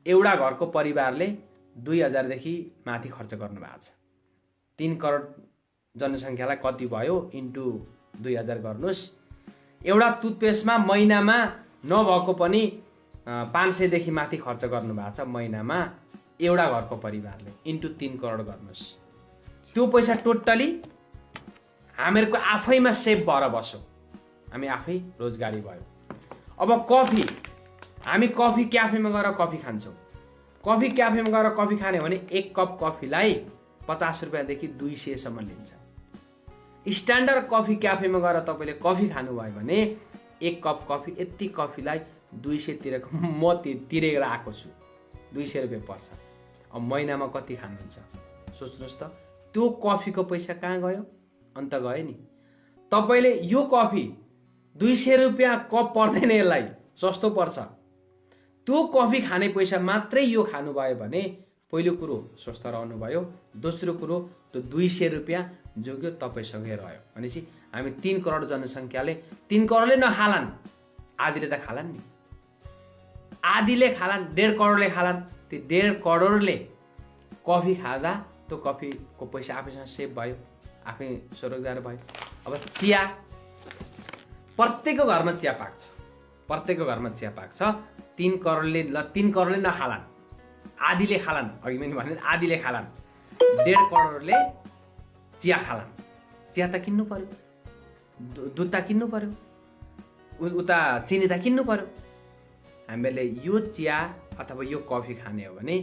Speaker 1: एउटा घरको परिवारले 2000 देखि माथि खर्च गर्नुभएको छ। 3 करोड जनसङ्ख्यालाई कति भयो इन्टु 2000 गर्नुहोस्। एउटा टुथपेस्टमा महिनामा नभएको पनि 500 देखि माथि खर्च गर्नुभएको छ महिनामा एउटा घरको परिवारले, इन्टु 3 करोड गर्नुहोस्। त्यो पैसा टोटली हामीहरूको आफैमा सेभ भएर बस्यो, हामी आफै रोजगारी भयो। अब कफी, हामी कफी क्याफेमा गएर कफी खान्छौँ। कफी क्याफेमा गएर कफी खाने भने 1 कप कफीलाई 50 रुपियाँदेखि 200 सम्म लिन्छ। स्ट्यान्डर्ड कफी क्याफेमा गएर तपाईँले कफी खानुभयो भने 1 कप कफी, यति कफीलाई 200 तिरेको म तिरेर आएको छु, 200 रुपियाँ पर्छ। अब महिनामा कति खानुहुन्छ सोच्नुहोस् त। त्यो कफीको पैसा कहाँ गयो? अन्त गयो नि। तपाईँले यो कफी 200 रुपियाँ कप पर्दैन, यसलाई सस्तो पर्छ। त्यो कफी खाने पैसा मात्रै यो खानुभयो भने पहिलो कुरो स्वस्थ रहनुभयो, दोस्रो कुरो त्यो 200 रुपियाँ जोग्यो तपाईँसँगै रह्यो। भनेपछि हामी 3 करोड जनसङ्ख्याले 3 करोडले नखालान्, आधीले त खालान् नि, आधीले खालान्, 1.5 करोडले खालान्। त्यो 1.5 करोडले कफी खाँदा त्यो कफीको पैसा आफैसँग सेभ भयो, आफै स्वरोजगार भयो। अब चिया, प्रत्येकको घरमा चिया पाक्छ, प्रत्येकको घरमा चिया पाक्छ। 3 करोडले नखालान्, आधीले खालान्। अघि मैले भने आधीले खालान्, 1.5 करोडले चिया खालान्। चिया त किन्नु पर्यो, दुध त किन्नु पर्यो, उता चिनी त किन्नु पर्यो। हामीले यो चिया अथवा यो कफी खाने हो भने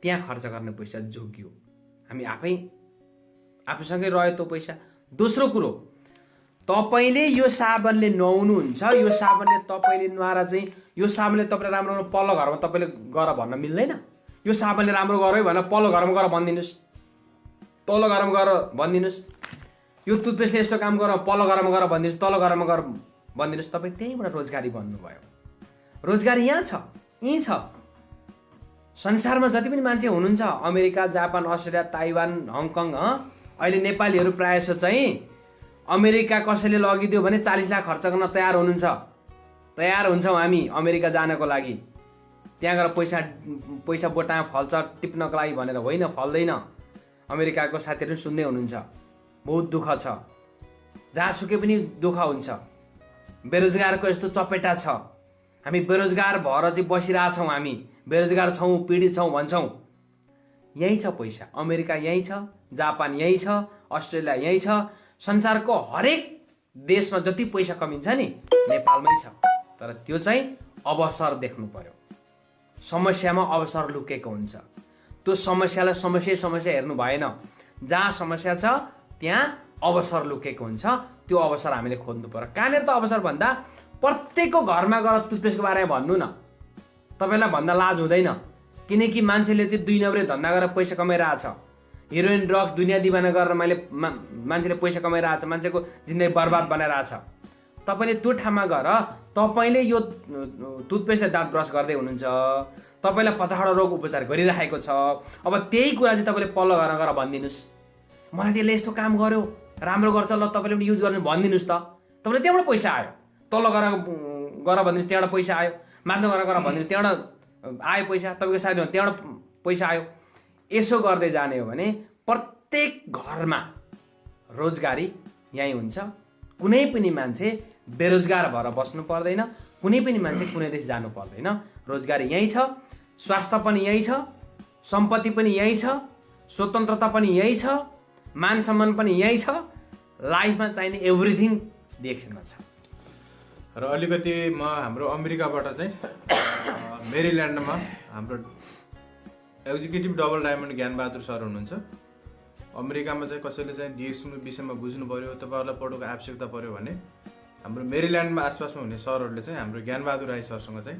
Speaker 1: त्यहाँ खर्च गर्ने पैसा जोगियो, हामी आफूसँगै रह्यो त्यो पैसा। दोस्रो कुरो, तपाईँले यो साबनले नुहाउनुहुन्छ, यो साबनले तपाईँले नुहाएर चाहिँ यो साबनले तपाईँले राम्रो राम्रो पल्लो घरमा तपाईँले गर भन्न मिल्दैन। यो साबनले राम्रो गर है भनेर पल्लो घरमा गएर भनिदिनुहोस्, तल्लो घरमा गएर भनिदिनुहोस्। यो टुथपेस्टले यस्तो काम गर, पल्लो घरमा गएर भनिदिनुहोस्, तल्लो घरमा गएर भनिदिनुहोस्। तपाईँ त्यहीँबाट रोजगारी बन्नुभयो। रोजगारी यहाँ छ, यहीँ छ। संसारमा जति पनि मान्छे हुनुहुन्छ, America, Japan, Australia, Taiwan, Hong Kong, अहिले नेपालीहरू प्रायः जसो चाहिँ अमेरिका कसैले लगिदियो भने 40 लाख खर्च गर्न तयार हुनुहुन्छ। तयार हुन्छौँ हामी अमेरिका जानको लागि। त्यहाँ गएर पैसा बोटामा फल्छ टिप्नको लागि भनेर होइन, फल्दैन। अमेरिकाको साथीहरू पनि सुन्दै हुनुहुन्छ, बहुत दुःख छ, जहाँसुकै पनि दुःख हुन्छ। बेरोजगारको यस्तो चपेटा छ, हामी बेरोजगार भएर चाहिँ बसिरहेछौँ, हामी बेरोजगार छौँ, पीडित छौँ भन्छौँ। यहीँ छ पैसा, अमेरिका यहीँ छ, जापान यहीँ छ, अस्ट्रेलिया यहीँ छ। संसारको हरेक देशमा जति पैसा कमिन्छ नि नेपालमै छ। तर त्यो चाहिँ अवसर देख्नु पर्यो। समस्यामा अवसर लुकेको हुन्छ। त्यो समस्यालाई समस्या हेर्नु भएन। जहाँ समस्या छ त्यहाँ अवसर लुकेको हुन्छ। त्यो अवसर हामीले खोज्नु पर्यो। कहाँनिर त अवसर भन्दा प्रत्येकको घरमा गएर टुथपेस्टको बारेमा भन्नु न, तपाईँलाई भन्दा लाज हुँदैन। किनकि मान्छेले चाहिँ 2 नम्बरी धन्दा गरेर पैसा कमाइरहेको छ। हिरोइन, ड्रग्स, दुनियाँ दिवाना गरेर मान्छेले पैसा कमाइरहेको छ, मान्छेको जिन्दगी बर्बाद बनाइरहेको छ। तपाईँले त्यो ठाउँमा गएर तपाईँले यो टुथपेस्टले दाँत ब्रस गर्दै हुनुहुन्छ, तपाईँलाई 50 रोग उपचार गरिरहेको छ। अब त्यही कुरा चाहिँ तपाईँले पल्लो घरमा गएर भनिदिनुहोस्, मलाई त्यसले यस्तो काम गर्यो, राम्रो गर्छ, ल तपाईँले पनि युज गर्नु भनिदिनुहोस् त। तपाईँले त्यहाँबाट पैसा आयो। तल्लो गएर भनिदिनुहोस्, त्यहाँबाट पैसा आयो। माथिल्लो गएर भनिदिनुहोस्, त्यहाँबाट आयो पैसा। तपाईँको साथी त्यहाँबाट पैसा आयो। यसो गर्दै जाने हो भने प्रत्येक घरमा रोजगारी यहीँ हुन्छ। कुनै पनि मान्छे बेरोजगार भएर बस्नु पर्दैन, कुनै पनि मान्छे कुनै देश जानु पर्दैन। रोजगारी यहीँ छ, स्वास्थ्य पनि यहीँ छ, सम्पत्ति पनि यहीँ छ, स्वतन्त्रता पनि यहीँ छ, मान सम्मान पनि यहीँ छ। लाइफमा चाहिने एभ्रिथिङ डिएक्सनमा छ।
Speaker 2: र अलिकति म हाम्रो अमेरिकाबाट चाहिँ मेरील्यान्डमा हाम्रो executive double diamond Gyan Bahadur sir हुनुहुन्छ। अमेरिकामा चाहिँ कसैले चाहिँ डिएक्सको विषयमा बुझ्नु पऱ्यो, तपाईँहरूलाई पढ्नुको आवश्यकता पऱ्यो भने हाम्रो मेरील्यान्डमा आसपासमा हुने सरहरूले चाहिँ हाम्रो ज्ञानबहादुर राई सरसँग चाहिँ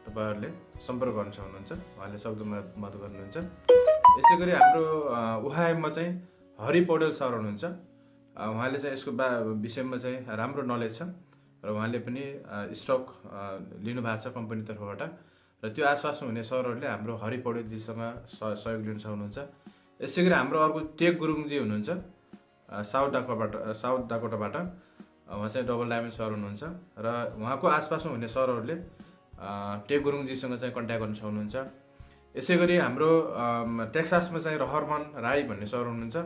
Speaker 2: तपाईँहरूले सम्पर्क गर्न सक्नुहुन्छ। उहाँले सक्दो मद्दत गर्नुहुन्छ। यसै गरी हाम्रो ओहायोमा चाहिँ हरि पौडेल सर हुनुहुन्छ। उहाँले चाहिँ यसको विषयमा चाहिँ राम्रो नलेज छ। र उहाँले पनि स्टक लिनुभएको छ कम्पनी तर्फबाट र त्यो आसपासमा हुने सरहरूले हाम्रो हरि पौडेलजीसँग सहयोग लिन सक्नुहुन्छ। यसै गरी हाम्रो अर्को टेक गुरुङजी हुनुहुन्छ साउथ डाकोटाबाट, उहाँ चाहिँ डबल डायमन्ड सर हुनुहुन्छ र उहाँको आसपासमा हुने सरहरूले टेक गुरुङजीसँग चाहिँ कन्ट्याक्ट गर्न सक्नुहुन्छ। यसै गरी हाम्रो टेक्सासमा चाहिँ रहरमान राई भन्ने सर हुनुहुन्छ।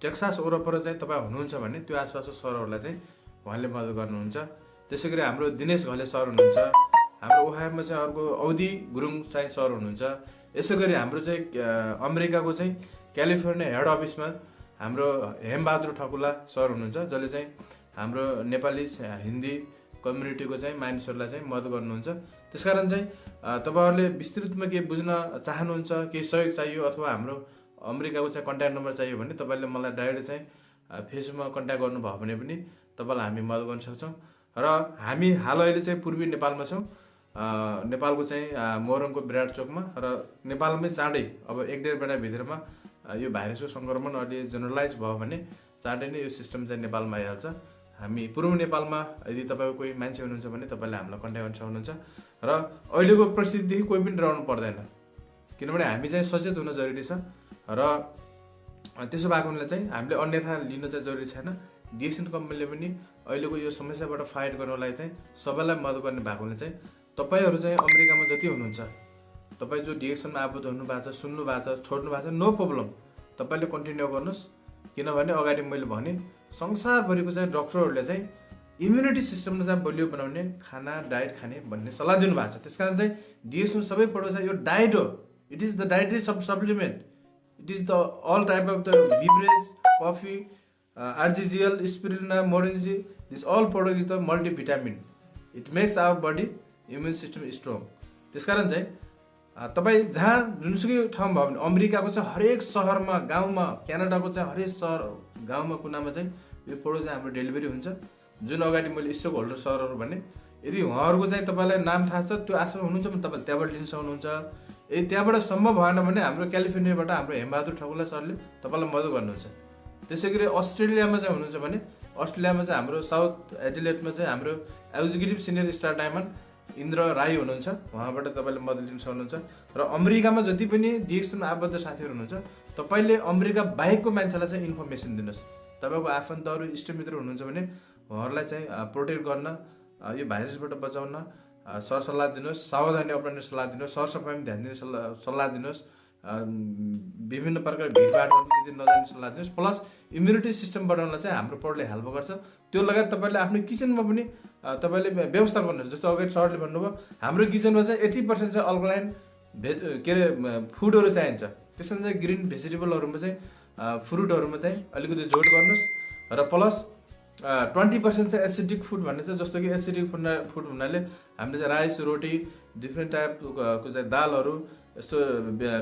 Speaker 2: टेक्सास वरपर चाहिँ तपाईँ हुनुहुन्छ भने त्यो आसपासको सरहरूलाई चाहिँ उहाँले मद्दत गर्नुहुन्छ। त्यसै गरी हाम्रो दिनेश घले सर हुनुहुन्छ। हाम्रो ओहायोमा चाहिँ अर्को औधी गुरुङ चाहिँ सर हुनुहुन्छ। यसै गरी हाम्रो चाहिँ अमेरिकाको चाहिँ क्यालिफोर्निया हेड अफिसमा हाम्रो हेमबहादुर ठकुला सर हुनुहुन्छ, जसले चाहिँ हाम्रो नेपाली हिन्दी कम्युनिटीको चाहिँ मानिसहरूलाई चाहिँ मद्दत गर्नुहुन्छ। त्यसकारण चाहिँ तपाईँहरूले विस्तृतमा के बुझ्न चाहनुहुन्छ, केही सहयोग चाहियो अथवा हाम्रो अमेरिकाको चाहिँ कन्ट्याक्ट नम्बर चाहियो भने तपाईँले मलाई डाइरेक्ट चाहिँ फेसबुकमा कन्ट्याक्ट गर्नुभयो भने पनि तपाईँलाई हामी मद्दत गर्न सक्छौँ। र हामी हाल अहिले चाहिँ पूर्वी नेपालमा छौँ, नेपालको चाहिँ मोरङको विराट चोकमा। र नेपालमै चाँडै अब 1-1.5 महिनाभित्रमा यो भाइरसको सङ्क्रमण अहिले जेनरलाइज भयो भने चाँडै नै यो सिस्टम चाहिँ नेपालमा आइहाल्छ। हामी पूर्व नेपालमा यदि तपाईँको कोही मान्छे हुनुहुन्छ भने तपाईँले हामीलाई कन्ट्याक्ट गर्न सक्नुहुन्छ। र अहिलेको परिस्थितिदेखि कोही पनि डराउनु पर्दैन, किनभने हामी चाहिँ सचेत हुन जरुरी छ। र त्यसो भएको हुनाले चाहिँ हामीले अन्यथा लिन चाहिँ जरुरी छैन। डिएक्सन कम्पनीले पनि अहिलेको यो समस्याबाट फाइट गर्नलाई चाहिँ सबैलाई मद्दत गर्ने भएकोले चाहिँ तपाईँहरू चाहिँ अमेरिकामा जति हुनुहुन्छ, तपाईँ जो डिएक्सनमा आबद्ध हुनुभएको छ, सुन्नु भएको छ, छोड्नु भएको छ, नो प्रब्लम, तपाईँले कन्टिन्यू गर्नुहोस्। किनभने अगाडि मैले भने संसारभरिको चाहिँ डक्टरहरूले चाहिँ इम्युनिटी सिस्टमलाई चाहिँ बलियो बनाउने खाना डाइट खाने भन्ने सल्लाह दिनुभएको छ। त्यसकारण चाहिँ डिएक्समा सबै पढ्नु छ, यो डाइट हो, it is the dietary supplement, it is the all type of the beverage, coffee, आरजिजिएल, स्पिरुलिना, मोरेन्जी, this all product is the multivitamin, it makes our body immune system strong. त्यसकारण चाहिँ तपाईँ जहाँ जुनसुकै ठाउँ भयो भने अमेरिकाको चाहिँ हरेक सहरमा, गाउँमा, क्यानाडाको चाहिँ हरेक सहर गाउँमा कुनामा चाहिँ यो प्रोडक्ट चाहिँ हाम्रो डेलिभरी हुन्छ। जुन अगाडि मैले स्टक होल्डर सरहरू भने यदि उहाँहरूको चाहिँ तपाईँलाई नाम थाहा छ, त्यो आश्रम हुनुहुन्छ भने तपाईँले त्यहाँबाट लिन सक्नुहुन्छ। यदि त्यहाँबाट सम्भव भएन भने हाम्रो क्यालिफोर्नियाबाट हाम्रो हेमबहादुर ठकुला सरले तपाईँलाई मद्दत गर्नुहुन्छ। त्यसै गरी अस्ट्रेलियामा चाहिँ हुनुहुन्छ भने अस्ट्रेलियामा चाहिँ हाम्रो साउथ एडिलेडमा चाहिँ हाम्रो executive senior star diamond Indra Rai हुनुहुन्छ, उहाँबाट तपाईँले मद्दत लिन सक्नुहुन्छ। र अमेरिकामा जति पनि डिएक्सनमा आबद्ध साथीहरू हुनुहुन्छ, तपाईँले अमेरिका बाहेकको मान्छेलाई चाहिँ इन्फर्मेसन दिनुहोस्। तपाईँको आफन्तहरू इष्टमित्र हुनुहुन्छ भने उहाँहरूलाई चाहिँ प्रोटेक्ट गर्न, यो भाइरसबाट बचाउन सरसल्लाह दिनुहोस्, सावधानी अप्नाउने सल्लाह दिनुहोस्, सरसफाइमा ध्यान दिने सल्लाह दिनुहोस्, विभिन्न प्रकार भिडभाडहरू नजाने सल्लाह दिनुहोस्। प्लस इम्युनिटी सिस्टम बढाउनलाई चाहिँ हाम्रो प्रोडक्टले हेल्प गर्छ। त्यो लगायत तपाईँले आफ्नो किचनमा पनि तपाईँले व्यवस्था गर्नुहोस्। जस्तो अगाडि सरले भन्नुभयो, हाम्रो किचनमा चाहिँ 80% चाहिँ अल्कलाइन के अरे फुडहरू चाहिन्छ। त्यसमा चाहिँ ग्रिन भेजिटेबलहरूमा चाहिँ फ्रुटहरूमा चाहिँ अलिकति जोड गर्नुहोस्। र प्लस 20% चाहिँ एसिडिक फुड भन्ने चाहिँ, जस्तो कि एसिडिक फुड हुनाले हामीले चाहिँ राइस, रोटी, डिफ्रेन्ट टाइपको चाहिँ दालहरू, यस्तो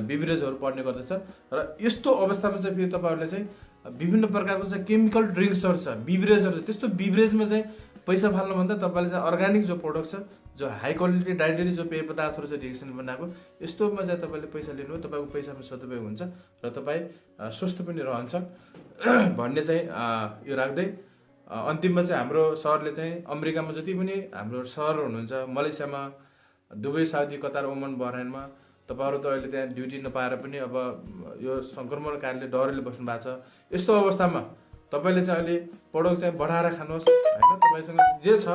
Speaker 2: बिभरेजहरू पर्ने गर्दछ। र यस्तो अवस्थामा चाहिँ फेरि तपाईँहरूले चाहिँ विभिन्न प्रकारको चाहिँ केमिकल ड्रिङ्क्सहरू छ, बिभरेजहरू, त्यस्तो बिभरेजमा चाहिँ पैसा फाल्नुभन्दा तपाईँले चाहिँ अर्ग्यानिक जो प्रोडक्ट छ, जो हाई क्वालिटी डाइटरी जो पेय पदार्थहरू चाहिँ डिएक्सन बनाएको, यस्तोमा चाहिँ तपाईँले पैसा लिनु, तपाईँको पैसामा सदुपयोग हुन्छ र तपाईँ स्वस्थ पनि रहन्छ भन्ने चाहिँ यो राख्दै अन्तिममा चाहिँ हाम्रो सरले चाहिँ अमेरिकामा जति पनि हाम्रो सरहरू हुनुहुन्छ, मलेसियामा, दुबई, साउदी, कतार, ओमन, बहराइनमा, तपाईँहरू त अहिले त्यहाँ ड्युटी नपाएर पनि अब यो सङ्क्रमण कारणले डरले बस्नु भएको छ। यस्तो अवस्थामा तपाईँले चाहिँ अहिले प्रोडक्ट चाहिँ बढाएर खानुहोस् होइन। तपाईँसँग जे छ,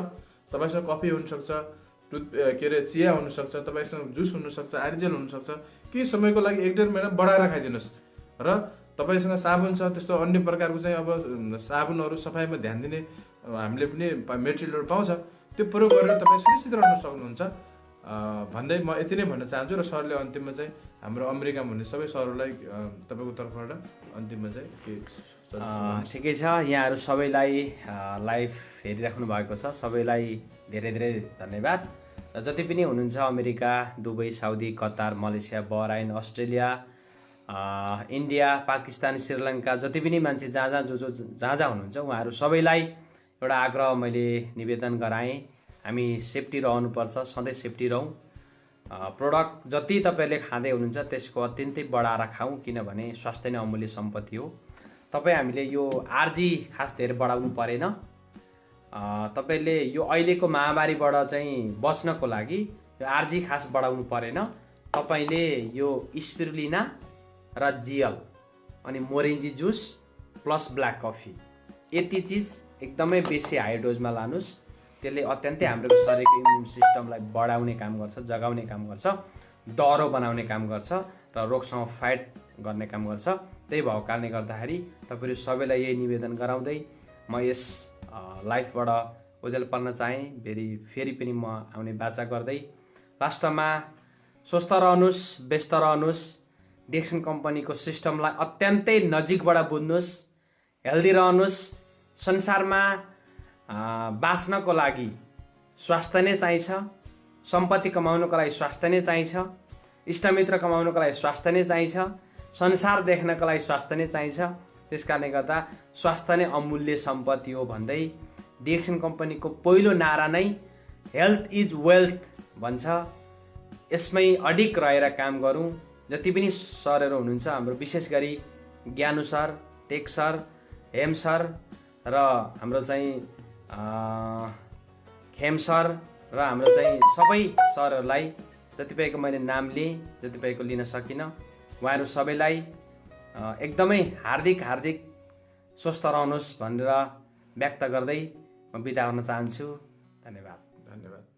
Speaker 2: तपाईँसँग कफी हुनसक्छ, के अरे चिया हुनसक्छ, तपाईँसँग जुस हुनसक्छ, आर्जेल हुनसक्छ, केही समयको लागि 1-1.5 महिना बढाएर खाइदिनुहोस्। र तपाईँसँग साबुन छ, त्यस्तो अन्य प्रकारको चाहिँ अब साबुनहरू सफाइमा ध्यान दिने हामीले पनि मेटेरियलहरू पाउँछ, त्यो प्रयोग गरेर तपाईँ सुरक्षित रहन सक्नुहुन्छ भन्दै म यति नै भन्न चाहन्छु। र सरले अन्तिममा चाहिँ हाम्रो अमेरिकामा हुने सबै सरहरूलाई तपाईँको तर्फबाट अन्तिममा चाहिँ के
Speaker 1: ठिकै छ। यहाँहरू सबैलाई लाइभ हेरिराख्नु भएको छ, सबैलाई धेरै धेरै धन्यवाद। र जति पनि हुनुहुन्छ America, Dubai, Saudi, Qatar, Malaysia, Bahrain, Australia, India, Pakistan, Sri Lanka, जति पनि मान्छे जहाँ जहाँ हुनुहुन्छ उहाँहरू सबैलाई एउटा आग्रह मैले निवेदन गराएँ, हामी सेफ्टी रहनुपर्छ, सधैँ सेफ्टी रहौँ। प्रोडक्ट जति तपाईँले खाँदै हुनुहुन्छ त्यसको अत्यन्तै बढाएर खाउँ, किनभने स्वास्थ्य नै अमूल्य सम्पत्ति हो। तपाईँ हामीले यो आरजी खास धेरै बढाउनु परेन, तपाईँले यो अहिलेको महामारीबाट चाहिँ बच्नको लागि यो आरजी खास बढाउनु परेन। तपाईँले यो स्पिरुलिना र जियल अनि मोरेन्जी जुस प्लस ब्ल्याक कफी यति चिज एकदमै बेसी हाई डोजमा लानुहोस्। त्यसले अत्यन्तै हाम्रो शरीरको इम्युन सिस्टमलाई बढाउने काम गर्छ, जगाउने काम गर्छ, डह्रो बनाउने काम गर्छ र रोगसँग फाइट गर्ने काम गर्छ। त्यही भएको कारणले गर्दाखेरि तपाईँहरू सबैलाई यही निवेदन गराउँदै म यस लाइफबाट ओझेल पर्न चाहेँ। फेरि पनि म आउने बाचा गर्दै लास्टमा स्वस्थ रहनुहोस्, व्यस्त रहनुहोस्, डिएक्सन कम्पनीको सिस्टमलाई अत्यन्तै नजिकबाट बुझ्नुहोस्, हेल्दी रहनुहोस्। संसारमा बाँच्नको लागि स्वास्थ्य नै चाहिन्छ, सम्पत्ति कमाउनको लागि स्वास्थ्य नै चाहिन्छ, इष्टमित्र कमाउनको लागि स्वास्थ्य नै चाहिन्छ, संसार देख्नको लागि स्वास्थ्य नै चाहिन्छ। त्यस कारणले गर्दा स्वास्थ्य नै अमूल्य सम्पत्ति हो भन्दै डिएक्सन कम्पनीको पहिलो नारा नै हेल्थ इज वेल्थ भन्छ। यसमै अडिक रहेर काम गरौँ। जति पनि सरहरू हुनुहुन्छ हाम्रो, विशेष गरी Gyanu sir, Tek sir, Hem sir र हाम्रो चाहिँ खेम सर र हाम्रो चाहिँ सबै सरहरूलाई जतिपयको मैले नाम लिएँ, जतिपयको लिन सकिनँ, उहाँहरू सबैलाई एकदमै हार्दिक स्वस्थ रहनुहोस् भनेर व्यक्त गर्दै म बिदा गर्न चाहन्छु। धन्यवाद।